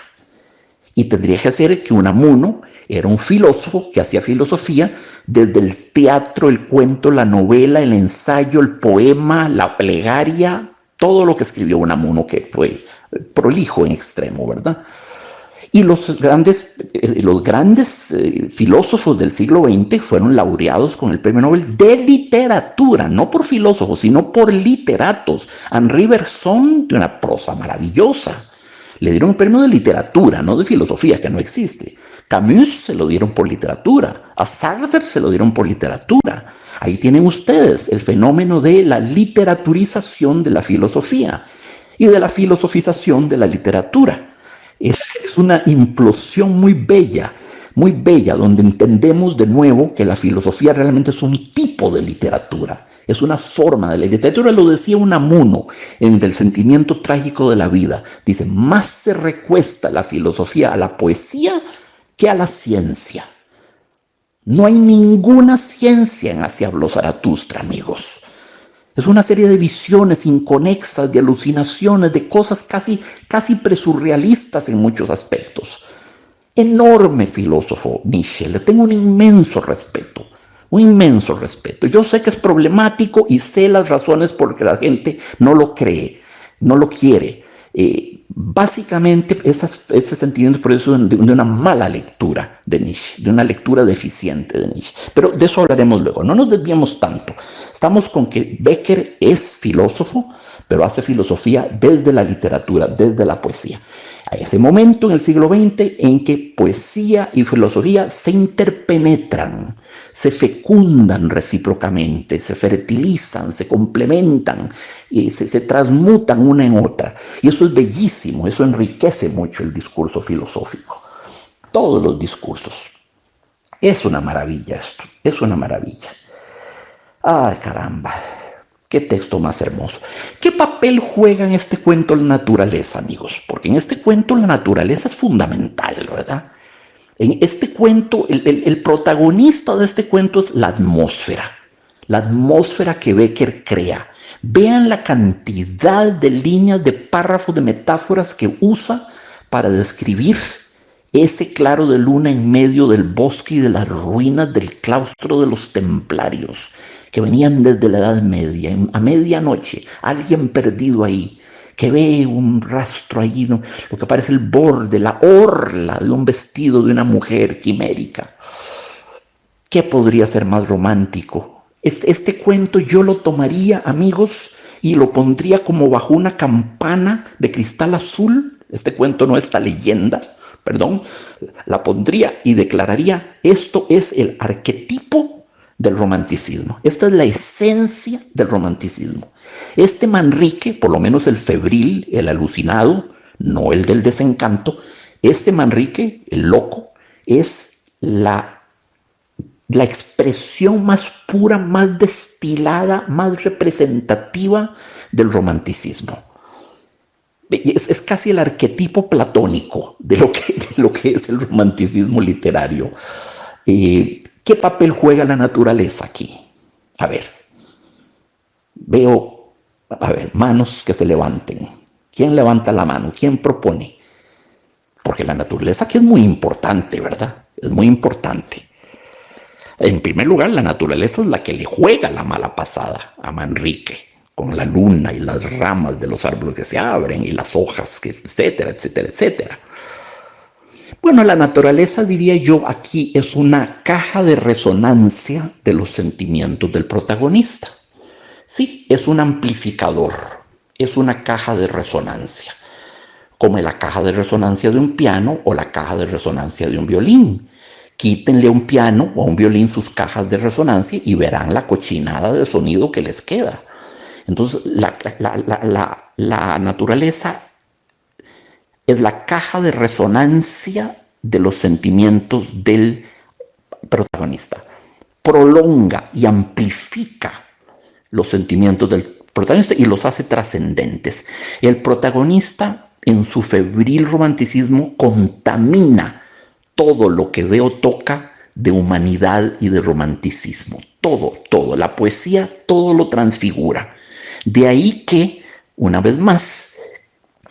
Y tendría que ser que Unamuno era un filósofo que hacía filosofía desde el teatro, el cuento, la novela, el ensayo, el poema, la plegaria, todo lo que escribió Unamuno, que fue prolijo en extremo, ¿verdad? Y los grandes filósofos del siglo XX fueron laureados con el Premio Nobel de Literatura, no por filósofos, sino por literatos. Henri Bergson, de una prosa maravillosa, le dieron un premio de literatura, no de filosofía, que no existe. Camus se lo dieron por literatura, a Sartre se lo dieron por literatura. Ahí tienen ustedes el fenómeno de la literaturización de la filosofía y de la filosofización de la literatura. Es una implosión muy bella, donde entendemos de nuevo que la filosofía realmente es un tipo de literatura, es una forma de la literatura. Lo decía Unamuno en El sentimiento trágico de la vida. Dice, más se recuesta la filosofía a la poesía que a la ciencia. No hay ninguna ciencia en Así habló Zaratustra, amigos. Es una serie de visiones inconexas, de alucinaciones, de cosas casi presurrealistas en muchos aspectos. Enorme filósofo Nietzsche, le tengo un inmenso respeto. Yo sé que es problemático y sé las razones por las que la gente no lo cree, no lo quiere. Básicamente ese sentimiento por eso de una mala lectura de Nietzsche, de una lectura deficiente de Nietzsche. Pero de eso hablaremos luego, no nos desviemos tanto. Estamos con que Becker es filósofo, pero hace filosofía desde la literatura, desde la poesía. Hay ese momento en el siglo XX en que poesía y filosofía se interpenetran, se fecundan recíprocamente, se fertilizan, se complementan y se transmutan una en otra. Y eso es bellísimo, eso enriquece mucho el discurso filosófico. Todos los discursos. Es una maravilla esto, es una maravilla. ¡Ay, caramba! ¡Qué texto más hermoso! ¿Qué papel juega en este cuento la naturaleza, amigos? Porque en este cuento la naturaleza es fundamental, ¿verdad? En este cuento, el protagonista de este cuento es la atmósfera que Becker crea. Vean la cantidad de líneas, de párrafos, de metáforas que usa para describir ese claro de luna en medio del bosque y de las ruinas del claustro de los templarios, que venían desde la Edad Media, a medianoche, alguien perdido ahí, que ve un rastro allí, ¿no? Lo que parece el borde, la orla de un vestido de una mujer quimérica. ¿Qué podría ser más romántico? Este cuento yo lo tomaría, amigos, y lo pondría como bajo una campana de cristal azul. Este cuento no, esta leyenda, perdón, la pondría y declararía: esto es el arquetipo del romanticismo. Esta es la esencia del romanticismo. Este Manrique, por lo menos el febril, el alucinado, no el del desencanto, este Manrique, el loco, es la expresión más pura, más destilada, más representativa del romanticismo. Es casi el arquetipo platónico de lo que es el romanticismo literario. ¿Qué papel juega la naturaleza aquí? A ver, veo, manos que se levanten. ¿Quién levanta la mano? ¿Quién propone? Porque la naturaleza aquí es muy importante, ¿verdad? Es muy importante. En primer lugar, la naturaleza es la que le juega la mala pasada a Manrique, con la luna y las ramas de los árboles que se abren y las hojas, etcétera, etcétera, etcétera. Bueno, la naturaleza, diría yo, aquí es una caja de resonancia de los sentimientos del protagonista. Sí, es un amplificador, es una caja de resonancia, como la caja de resonancia de un piano o la caja de resonancia de un violín. Quítenle a un piano o a un violín sus cajas de resonancia y verán la cochinada de sonido que les queda. Entonces, la naturaleza es la caja de resonancia de los sentimientos del protagonista. Prolonga y amplifica los sentimientos del protagonista y los hace trascendentes. El protagonista, en su febril romanticismo, contamina todo lo que ve o toca de humanidad y de romanticismo. Todo. La poesía todo lo transfigura. De ahí que, una vez más,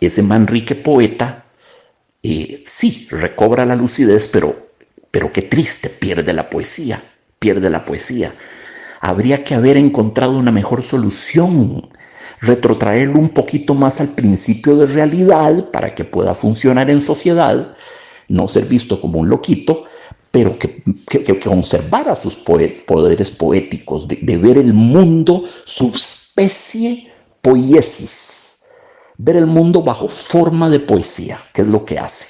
ese Manrique poeta, sí, recobra la lucidez, pero qué triste, pierde la poesía. Habría que haber encontrado una mejor solución, retrotraerlo un poquito más al principio de realidad para que pueda funcionar en sociedad, no ser visto como un loquito, pero que conservara sus poderes poéticos, de ver el mundo subspecie poiesis, ver el mundo bajo forma de poesía, que es lo que hace.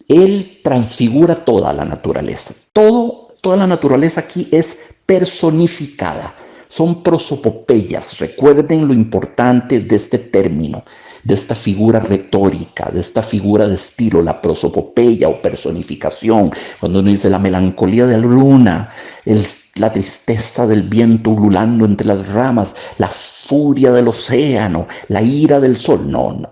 Él transfigura toda la naturaleza. Toda la naturaleza aquí es personificada. Son prosopopeyas. Recuerden lo importante de este término, de esta figura retórica, de esta figura de estilo, la prosopopeya o personificación. Cuando uno dice la melancolía de la luna, la tristeza del viento ululando entre las ramas, la furia del océano, la ira del sol. No.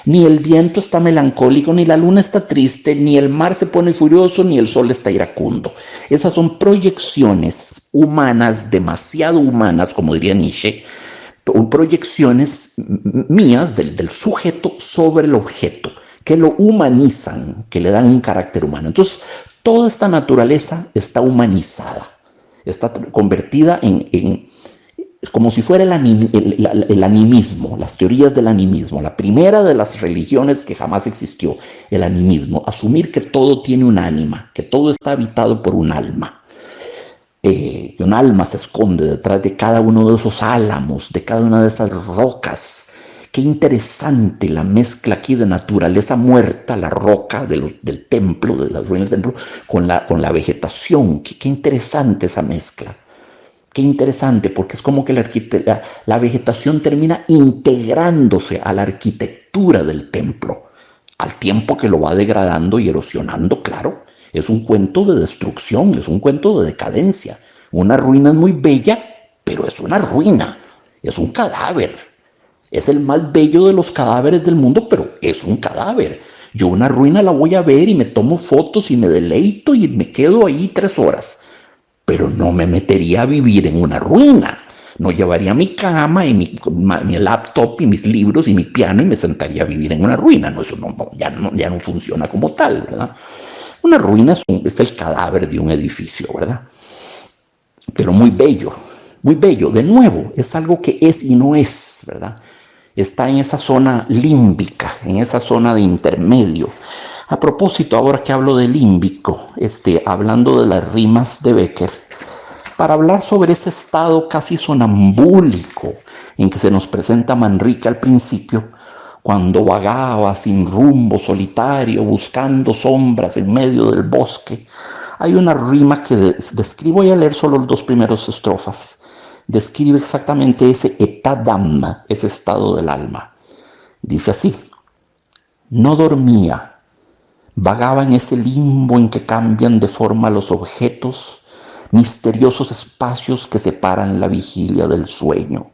Ni el viento está melancólico, ni la luna está triste, ni el mar se pone furioso, ni el sol está iracundo. Esas son proyecciones humanas, demasiado humanas, como diría Nietzsche, proyecciones mías del sujeto sobre el objeto, que lo humanizan, que le dan un carácter humano. Entonces, toda esta naturaleza está humanizada, está convertida en como si fuera el animismo, las teorías del animismo, la primera de las religiones que jamás existió, el animismo, asumir que todo tiene un ánima, que todo está habitado por un alma. Que un alma se esconde detrás de cada uno de esos álamos, de cada una de esas rocas. Qué interesante la mezcla aquí de naturaleza muerta, la roca del templo, de las ruinas del templo, con la vegetación. Qué interesante esa mezcla. Qué interesante, porque es como que la vegetación termina integrándose a la arquitectura del templo, al tiempo que lo va degradando y erosionando, claro. Es un cuento de destrucción, es un cuento de decadencia. Una ruina es muy bella, pero es una ruina, es un cadáver. Es el más bello de los cadáveres del mundo, pero es un cadáver. Yo una ruina la voy a ver y me tomo fotos y me deleito y me quedo ahí 3 horas. Pero no me metería a vivir en una ruina. No llevaría mi cama y mi laptop y mis libros y mi piano y me sentaría a vivir en una ruina. No, eso ya no funciona como tal, ¿verdad? Una ruina es el cadáver de un edificio, ¿verdad? Pero muy bello, muy bello. De nuevo, es algo que es y no es, ¿verdad? Está en esa zona límbica, en esa zona de intermedio. A propósito, ahora que hablo de límbico, hablando de las rimas de Bécquer, para hablar sobre ese estado casi sonambúlico en que se nos presenta Manrique al principio, cuando vagaba sin rumbo, solitario, buscando sombras en medio del bosque. Hay una rima que describo, voy a leer solo los dos primeros estrofas. Describe exactamente ese état d'âme, ese estado del alma. Dice así: no dormía, vagaba en ese limbo en que cambian de forma los objetos, misteriosos espacios que separan la vigilia del sueño.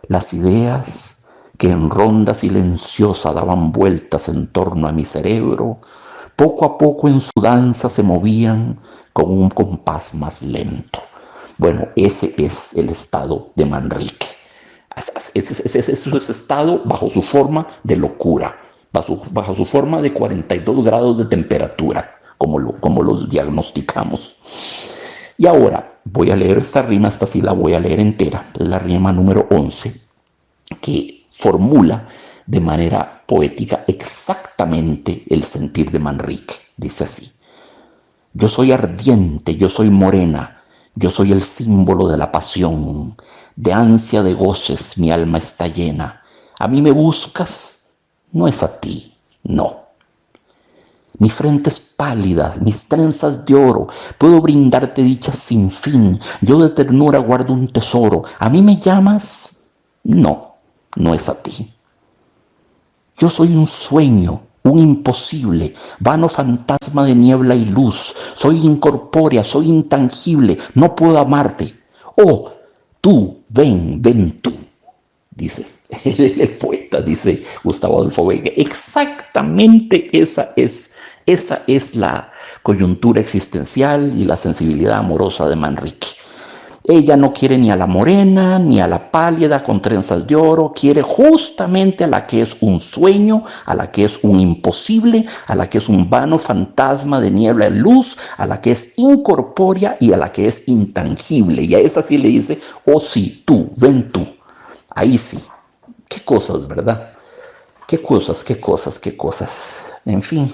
Las ideas que en ronda silenciosa daban vueltas en torno a mi cerebro, poco a poco en su danza se movían con un compás más lento. Bueno, ese es el estado de Manrique. Ese es su estado bajo su forma de locura, bajo su forma de 42 grados de temperatura, como lo diagnosticamos. Y ahora voy a leer esta rima, esta sí la voy a leer entera, es la rima número 11, que formula de manera poética exactamente el sentir de Manrique. Dice así: yo soy ardiente, yo soy morena, yo soy el símbolo de la pasión, de ansia de goces mi alma está llena. A mí me buscas, no es a ti, no. Mi frente es pálida, mis trenzas de oro, puedo brindarte dichas sin fin, yo de ternura guardo un tesoro. ¿A mí me llamas? No, no es a ti. Yo soy un sueño, un imposible, vano fantasma de niebla y luz. Soy incorpórea, soy intangible, no puedo amarte. Oh, tú, ven tú, dice el poeta, dice Gustavo Adolfo Bécquer. Exactamente esa es la coyuntura existencial y la sensibilidad amorosa de Manrique. Ella no quiere ni a la morena, ni a la pálida con trenzas de oro, quiere justamente a la que es un sueño, a la que es un imposible, a la que es un vano fantasma de niebla y luz, a la que es incorpórea y a la que es intangible. Y a esa sí le dice: oh sí, tú, ven tú. Ahí sí. Qué cosas, ¿verdad? Qué cosas, qué cosas, qué cosas. En fin,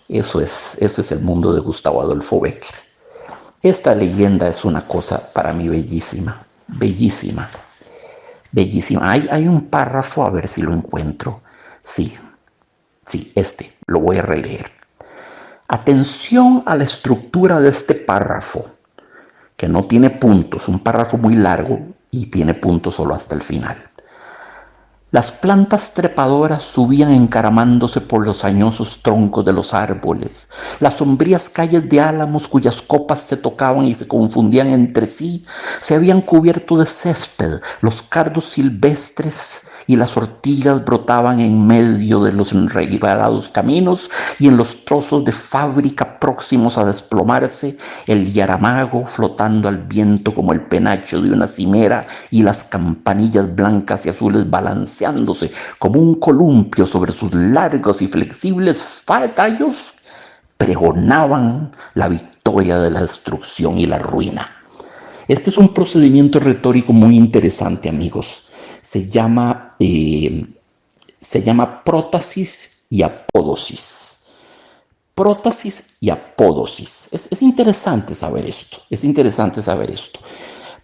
ese es el mundo de Gustavo Adolfo Bécquer. Esta leyenda es una cosa para mí bellísima, bellísima, bellísima. Hay un párrafo, a ver si lo encuentro. Sí, lo voy a releer. Atención a la estructura de este párrafo, que no tiene puntos, un párrafo muy largo y tiene puntos solo hasta el final. Las plantas trepadoras subían encaramándose por los añosos troncos de los árboles. Las sombrías calles de álamos cuyas copas se tocaban y se confundían entre sí, se habían cubierto de césped. Los cardos silvestres y las ortigas brotaban en medio de los enredados caminos, y en los trozos de fábrica próximos a desplomarse, el yaramago flotando al viento como el penacho de una cimera, y las campanillas blancas y azules balanceándose como un columpio sobre sus largos y flexibles tallos, pregonaban la victoria de la destrucción y la ruina. Este es un procedimiento retórico muy interesante, amigos. Se llama prótasis y apódosis. Prótasis y apódosis. Es interesante saber esto. Es interesante saber esto.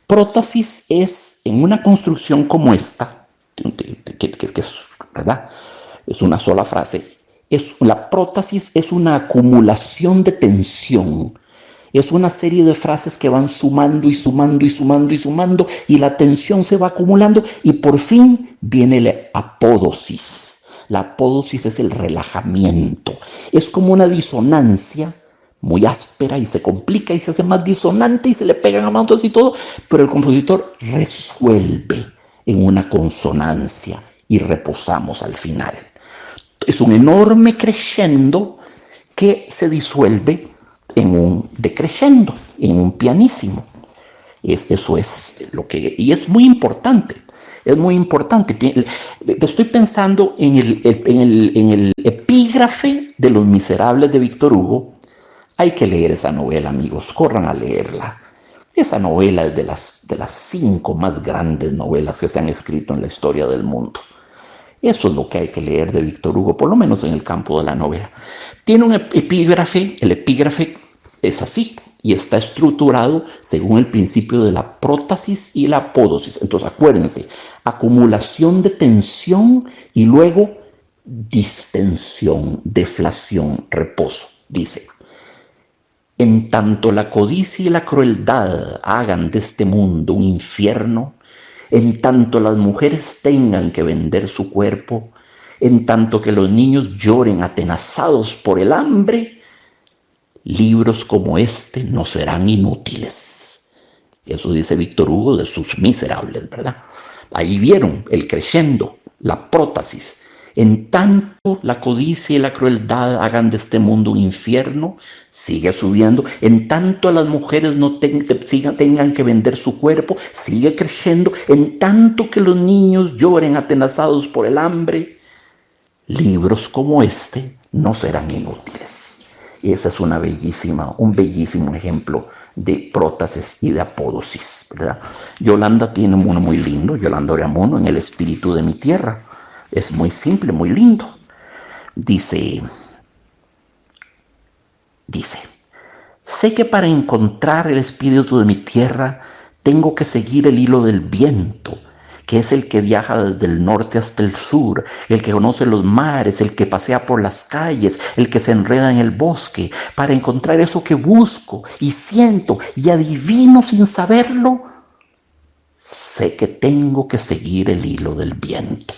Prótasis es, en una construcción como esta, que es, ¿verdad? Es una sola frase. La prótasis es una acumulación de tensión. Es una serie de frases que van sumando y sumando y sumando y sumando, y la tensión se va acumulando, y por fin viene la apódosis. La apódosis es el relajamiento. Es como una disonancia muy áspera y se complica y se hace más disonante y se le pegan a manos y todo, pero el compositor resuelve en una consonancia y reposamos al final. Es un enorme crescendo que se disuelve en un decrescendo, en un pianísimo. Eso es lo que... Y es muy importante. Es muy importante. Estoy pensando en el epígrafe de Los Miserables de Víctor Hugo. Hay que leer esa novela, amigos. Corran a leerla. Esa novela es de las 5 más grandes novelas que se han escrito en la historia del mundo. Eso es lo que hay que leer de Víctor Hugo, por lo menos en el campo de la novela. Tiene un epígrafe, el epígrafe es así, y está estructurado según el principio de la prótasis y la apódosis. Entonces, acuérdense, acumulación de tensión y luego distensión, deflación, reposo. Dice: en tanto la codicia y la crueldad hagan de este mundo un infierno, en tanto las mujeres tengan que vender su cuerpo, en tanto que los niños lloren atenazados por el hambre, libros como este no serán inútiles. Eso dice Víctor Hugo de sus Miserables, ¿verdad? Ahí vieron el crescendo, la prótasis. En tanto la codicia y la crueldad hagan de este mundo un infierno, sigue subiendo. En tanto las mujeres no tengan que vender su cuerpo, sigue creciendo. En tanto que los niños lloren atenazados por el hambre, libros como este no serán inútiles. Y ese es un bellísimo ejemplo de prótasis y de apódosis, ¿verdad? Yolanda tiene uno muy lindo, Yolanda Oreamuno, en El espíritu de mi tierra. Es muy simple, muy lindo. Dice, sé que para encontrar el espíritu de mi tierra tengo que seguir el hilo del viento, que es el que viaja desde el norte hasta el sur, el que conoce los mares, el que pasea por las calles, el que se enreda en el bosque, para encontrar eso que busco y siento y adivino sin saberlo. Sé que tengo que seguir el hilo del viento.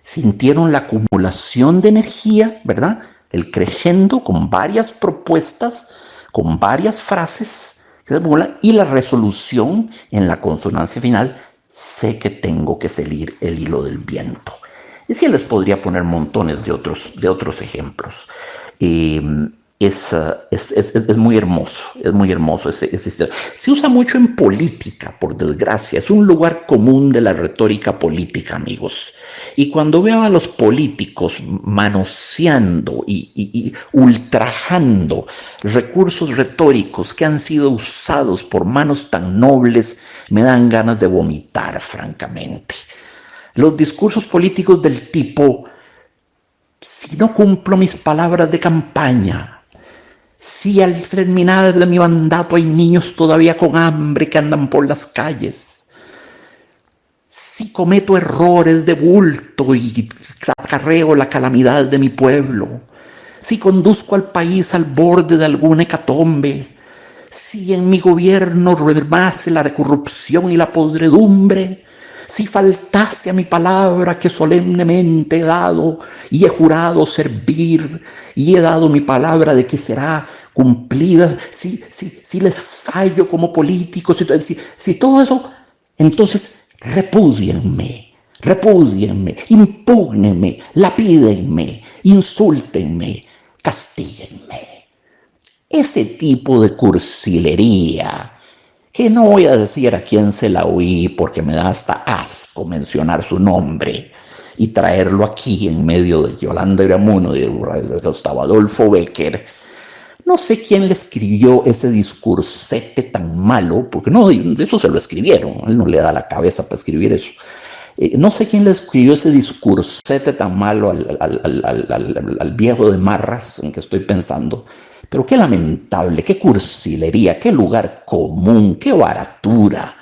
Sintieron la acumulación de energía, ¿verdad? El crescendo con varias propuestas, con varias frases que se acumulan, y la resolución en la consonancia final: sé que tengo que seguir el hilo del viento. Y sí, les podría poner montones de otros ejemplos. Es muy hermoso, es muy hermoso ese. Se usa mucho en política, por desgracia, es un lugar común de la retórica política, amigos. Y cuando veo a los políticos manoseando y ultrajando recursos retóricos que han sido usados por manos tan nobles, me dan ganas de vomitar, francamente. Los discursos políticos del tipo: si no cumplo mis palabras de campaña, si al terminar de mi mandato hay niños todavía con hambre que andan por las calles, si cometo errores de bulto y acarreo la calamidad de mi pueblo, si conduzco al país al borde de alguna hecatombe, si en mi gobierno rebase la corrupción y la podredumbre, si faltase a mi palabra que solemnemente he dado y he jurado servir, y he dado mi palabra de que será cumplida, si les fallo como político, si todo eso, entonces repúdienme, impúgnenme, lapídenme, insúltenme, castíguenme. Ese tipo de cursilería, que no voy a decir a quién se la oí porque me da hasta asco mencionar su nombre y traerlo aquí en medio de Yolanda Oreamuno y de Gustavo Adolfo Bécquer. No sé quién le escribió ese discursete tan malo, porque no, eso se lo escribieron, él no le da la cabeza para escribir eso. No sé quién le escribió ese discursete tan malo al viejo de Marras en que estoy pensando. Pero qué lamentable, qué cursilería, qué lugar común, qué baratura.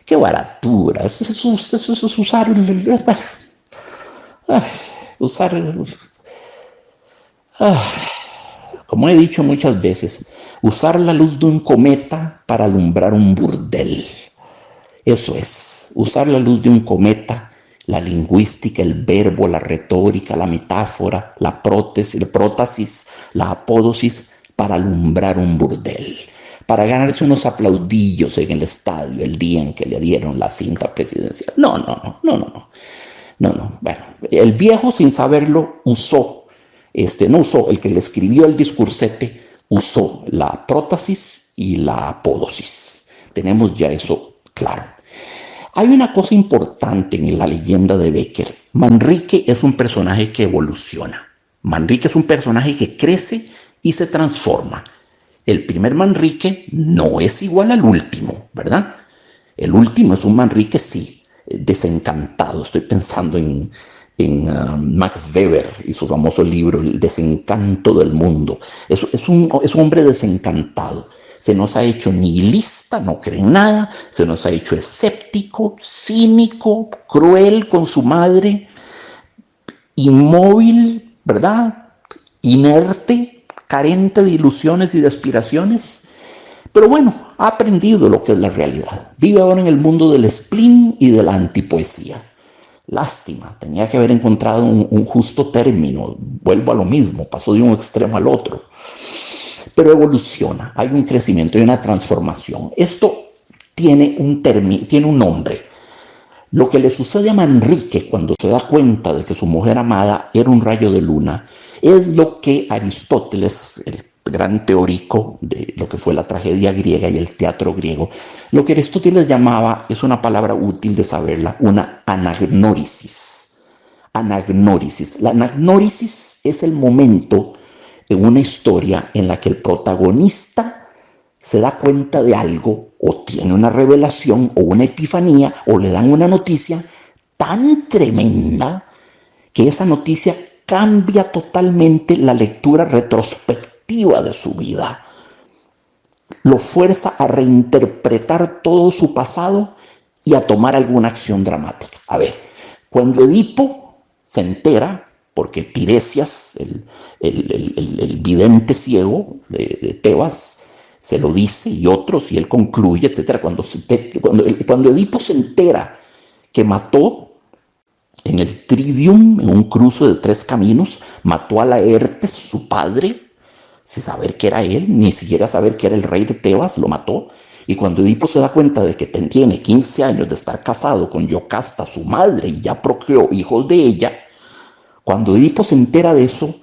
Qué baratura. Eso es usar... como he dicho muchas veces, usar la luz de un cometa para alumbrar un burdel. Eso es, usar la luz de un cometa, la lingüística, el verbo, la retórica, la metáfora, la prótesis, la apódosis, para alumbrar un burdel, para ganarse unos aplaudillos en el estadio el día en que le dieron la cinta presidencial. No. Bueno, el viejo, sin saberlo, el que le escribió el discursete, usó la prótesis y la apódosis. tenemos ya eso claro. Hay una cosa importante en la leyenda de Becker. Manrique es un personaje que evoluciona. Manrique es un personaje que crece y se transforma. El primer Manrique no es igual al último, ¿verdad? El último es un Manrique, sí, desencantado. Estoy pensando en Max Weber y su famoso libro El desencanto del mundo. Es un hombre desencantado. Se nos ha hecho nihilista, no cree en nada. Se nos ha hecho escéptico, cínico, cruel con su madre, inmóvil, ¿verdad? Inerte, carente de ilusiones y de aspiraciones. Pero bueno, ha aprendido lo que es la realidad. Vive ahora en el mundo del spleen y de la antipoesía. Lástima, tenía que haber encontrado un justo término. Vuelvo a lo mismo, pasó de un extremo al otro. Pero evoluciona, hay un crecimiento, hay una transformación. Esto tiene un nombre. Lo que le sucede a Manrique cuando se da cuenta de que su mujer amada era un rayo de luna es lo que Aristóteles, el gran teórico de lo que fue la tragedia griega y el teatro griego, lo que Aristóteles llamaba, es una palabra útil de saberla, una anagnórisis. Anagnórisis. La anagnórisis es el momento en una historia en la que el protagonista se da cuenta de algo o tiene una revelación o una epifanía o le dan una noticia tan tremenda que esa noticia cambia totalmente la lectura retrospectiva de su vida. Lo fuerza a reinterpretar todo su pasado y a tomar alguna acción dramática. A ver, cuando Edipo se entera, porque Tiresias, el vidente ciego de Tebas, se lo dice, y otros, y él concluye, etc. Cuando Edipo se entera que mató en el Trivium, en un cruce de 3 caminos, mató a Laertes, su padre, sin saber que era él, ni siquiera saber que era el rey de Tebas, lo mató. Y cuando Edipo se da cuenta de que tiene 15 años de estar casado con Yocasta, su madre, y ya procreó hijos de ella, cuando Edipo se entera de eso,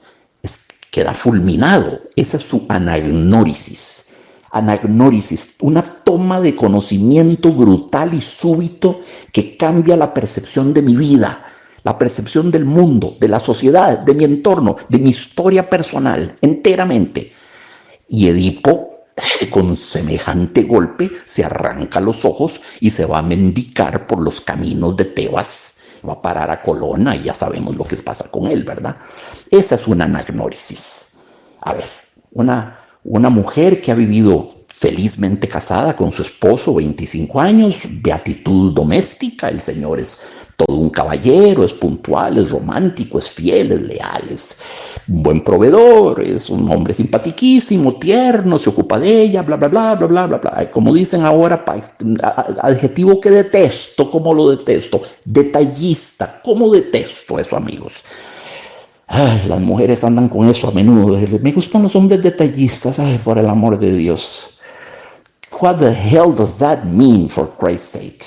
queda fulminado. Esa es su anagnórisis. Anagnórisis, una toma de conocimiento brutal y súbito que cambia la percepción de mi vida, la percepción del mundo, de la sociedad, de mi entorno, de mi historia personal, enteramente. Y Edipo, con semejante golpe, se arranca los ojos y se va a mendicar por los caminos de Tebas. Va a parar a Colona y ya sabemos lo que pasa con él, ¿verdad? Esa es una anagnórisis. A ver, una mujer que ha vivido felizmente casada con su esposo 25 años, beatitud doméstica, el señor es todo un caballero, es puntual, es romántico, es fiel, es leal, es un buen proveedor, es un hombre simpatiquísimo, tierno, se ocupa de ella, bla, bla, bla, bla, bla, bla, bla. Como dicen ahora, adjetivo que detesto, ¿cómo lo detesto? Detallista, ¿cómo detesto eso, amigos? Ay, las mujeres andan con eso a menudo. Me gustan los hombres detallistas, ay, por el amor de Dios. What the hell does that mean, for Christ's sake?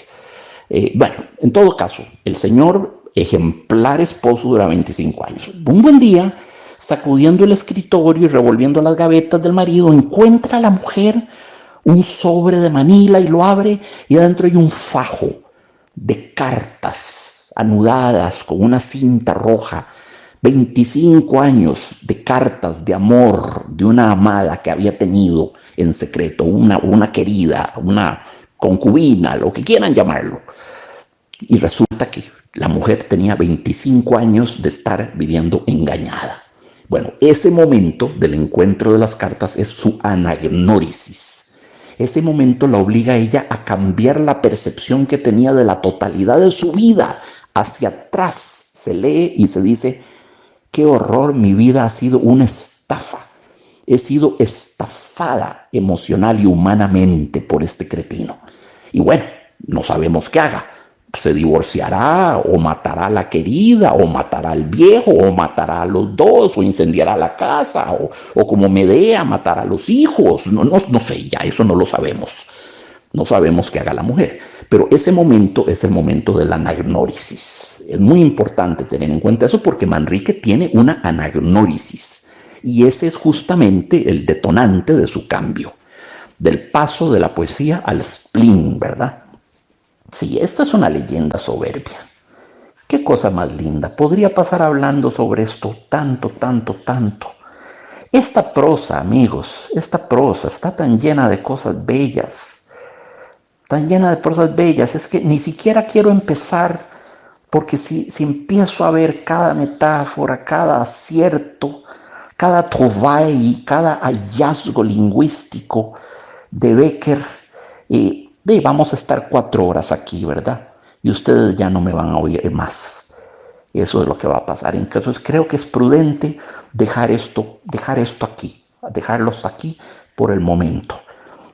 Bueno, en todo caso, el señor ejemplar esposo dura 25 años. Un buen día, sacudiendo el escritorio y revolviendo las gavetas del marido, encuentra a la mujer un sobre de Manila y lo abre, y adentro hay un fajo de cartas anudadas con una cinta roja. 25 años de cartas de amor de una amada que había tenido en secreto, una querida, una concubina, lo que quieran llamarlo. Y resulta que la mujer tenía 25 años de estar viviendo engañada. Bueno, ese momento del encuentro de las cartas es su anagnórisis. Ese momento la obliga a ella a cambiar la percepción que tenía de la totalidad de su vida. Hacia atrás se lee y se dice: qué horror, mi vida ha sido una estafa. He sido estafada emocional y humanamente por este cretino. Y bueno, no sabemos qué haga. Se divorciará, o matará a la querida, o matará al viejo, o matará a los dos, o incendiará la casa, o como Medea, matará a los hijos. No sé, ya eso no lo sabemos. No sabemos qué haga la mujer. Pero ese momento es el momento de la anagnórisis. Es muy importante tener en cuenta eso porque Manrique tiene una anagnórisis. Y ese es justamente el detonante de su cambio. del paso de la poesía al spleen, ¿verdad? Sí, esta es una leyenda soberbia. Qué cosa más linda. Podría pasar hablando sobre esto tanto, tanto, tanto. Esta prosa, amigos, esta prosa está tan llena de cosas bellas, tan llena de cosas bellas, es que ni siquiera quiero empezar, porque si empiezo a ver cada metáfora, cada acierto, cada trouvaille, cada hallazgo lingüístico de Becker, vamos a estar 4 horas aquí, ¿verdad? Y ustedes ya no me van a oír más. Eso es lo que va a pasar. Entonces creo que es prudente dejar esto aquí, dejarlos aquí por el momento,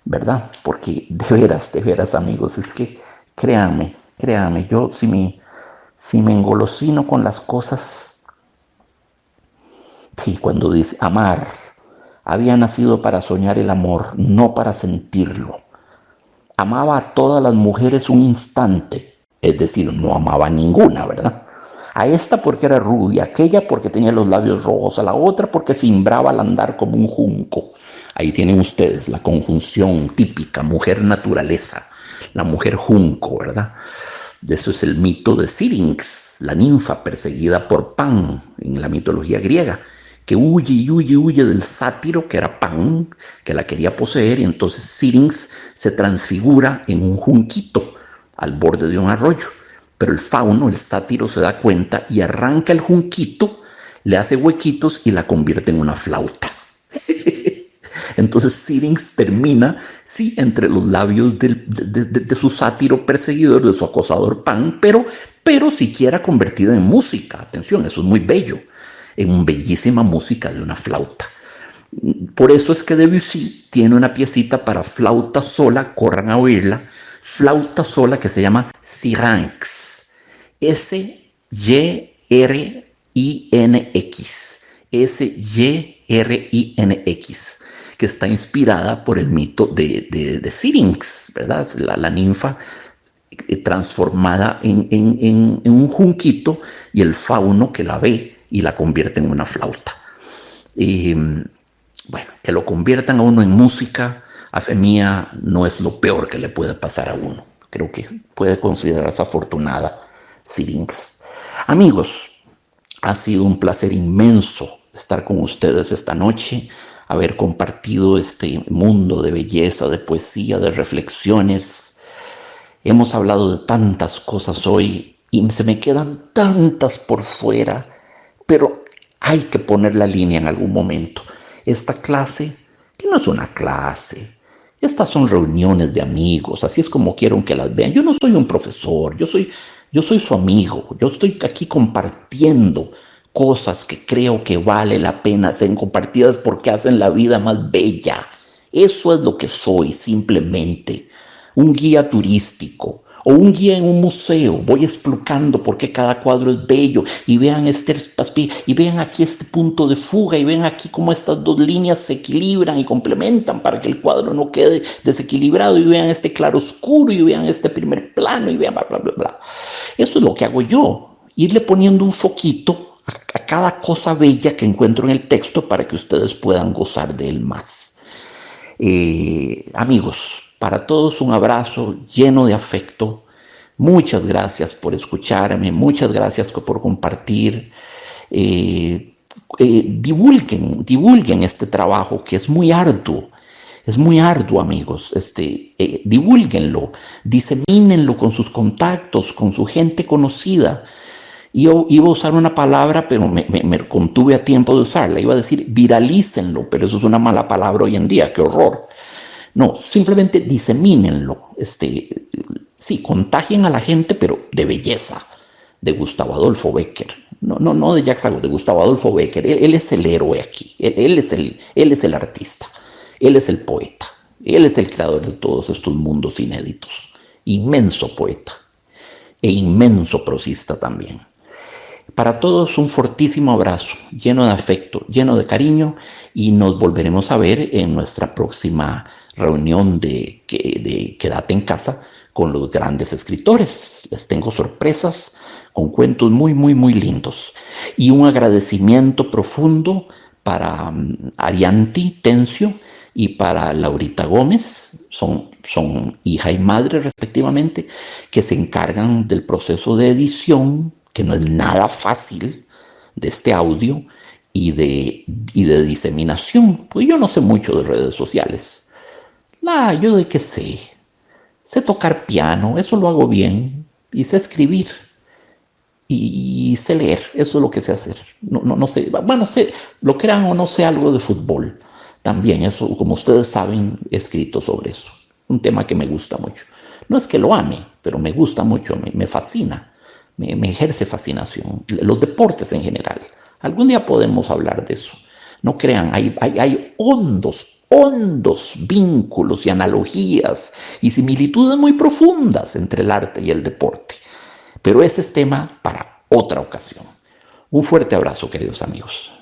¿verdad? Porque de veras, amigos, es que créanme, yo si me engolosino con las cosas, sí, cuando dice amar, había nacido para soñar el amor, no para sentirlo. Amaba a todas las mujeres un instante, es decir, no amaba a ninguna, ¿verdad? A esta porque era rubia, aquella porque tenía los labios rojos, a la otra porque cimbraba al andar como un junco. Ahí tienen ustedes la conjunción típica, mujer naturaleza, la mujer junco, ¿verdad? De eso es el mito de Syrinx, la ninfa perseguida por Pan en la mitología griega, que huye y huye y huye del sátiro que era Pan, que la quería poseer, y entonces Syrinx se transfigura en un junquito al borde de un arroyo. Pero el fauno, el sátiro, se da cuenta y arranca el junquito, le hace huequitos y la convierte en una flauta. Entonces Syrinx termina, sí, entre los labios de su sátiro perseguidor, de su acosador Pan, pero siquiera convertida en música. Atención, eso es muy bello, en bellísima música de una flauta. Por eso es que Debussy tiene una piecita para flauta sola, corran a oírla, flauta sola que se llama Syrinx, S-Y-R-I-N-X, S-Y-R-I-N-X, que está inspirada por el mito de Syrinx, ¿verdad? La ninfa transformada en un junquito y el fauno que la ve y la convierte en una flauta. Bueno, que lo conviertan a uno en música, a fe mía, no es lo peor que le puede pasar a uno. Creo que puede considerarse afortunada Syrinx. Amigos, ha sido un placer inmenso estar con ustedes esta noche, haber compartido este mundo de belleza, de poesía, de reflexiones. Hemos hablado de tantas cosas hoy y se me quedan tantas por fuera, pero hay que poner la línea en algún momento. Esta clase, que no es una clase, estas son reuniones de amigos, así es como quiero que las vean. Yo no soy un profesor, yo soy su amigo, yo estoy aquí compartiendo cosas que creo que vale la pena ser compartidas porque hacen la vida más bella. Eso es lo que soy, simplemente un guía turístico o un guía en un museo. Voy explicando por qué cada cuadro es bello y vean y vean aquí este punto de fuga y vean aquí cómo estas dos líneas se equilibran y complementan para que el cuadro no quede desequilibrado, y vean este claroscuro y vean este primer plano y vean bla bla bla bla. Eso es lo que hago yo, irle poniendo un foquito a cada cosa bella que encuentro en el texto para que ustedes puedan gozar de él más. Amigos, para todos un abrazo lleno de afecto. Muchas gracias por escucharme, muchas gracias por compartir. Divulguen este trabajo que es muy arduo. Es muy arduo, amigos. Divúlguenlo, disemínenlo con sus contactos, con su gente conocida. Yo iba a usar una palabra, pero me contuve a tiempo de usarla. Iba a decir viralícenlo, pero eso es una mala palabra hoy en día, qué horror. No, simplemente disemínenlo. Sí, contagien a la gente, pero de belleza, de Gustavo Adolfo Bécquer. No de Jacques Sago, de Gustavo Adolfo Bécquer. Él es el héroe aquí, él es el artista, él es el poeta, él es el creador de todos estos mundos inéditos. Inmenso poeta e inmenso prosista también. Para todos un fortísimo abrazo, lleno de afecto, lleno de cariño, y nos volveremos a ver en nuestra próxima reunión de Quédate en casa con los grandes escritores. Les tengo sorpresas con cuentos muy, muy, muy lindos. Y un agradecimiento profundo para Arianti Tencio, y para Laurita Gómez, son hija y madre respectivamente, que se encargan del proceso de edición, que no es nada fácil, de este audio y de diseminación. Pues yo no sé mucho de redes sociales. Yo de qué sé tocar piano, eso lo hago bien, y sé escribir y sé leer, eso es lo que sé hacer. No sé, bueno, sé, lo crean o no, sé algo de fútbol. También eso, como ustedes saben, he escrito sobre eso. Un tema que me gusta mucho. No es que lo ame, pero me gusta mucho, me fascina, me ejerce fascinación. Los deportes en general. Algún día podemos hablar de eso. No crean, hay hondos vínculos y analogías y similitudes muy profundas entre el arte y el deporte. Pero ese es tema para otra ocasión. Un fuerte abrazo, queridos amigos.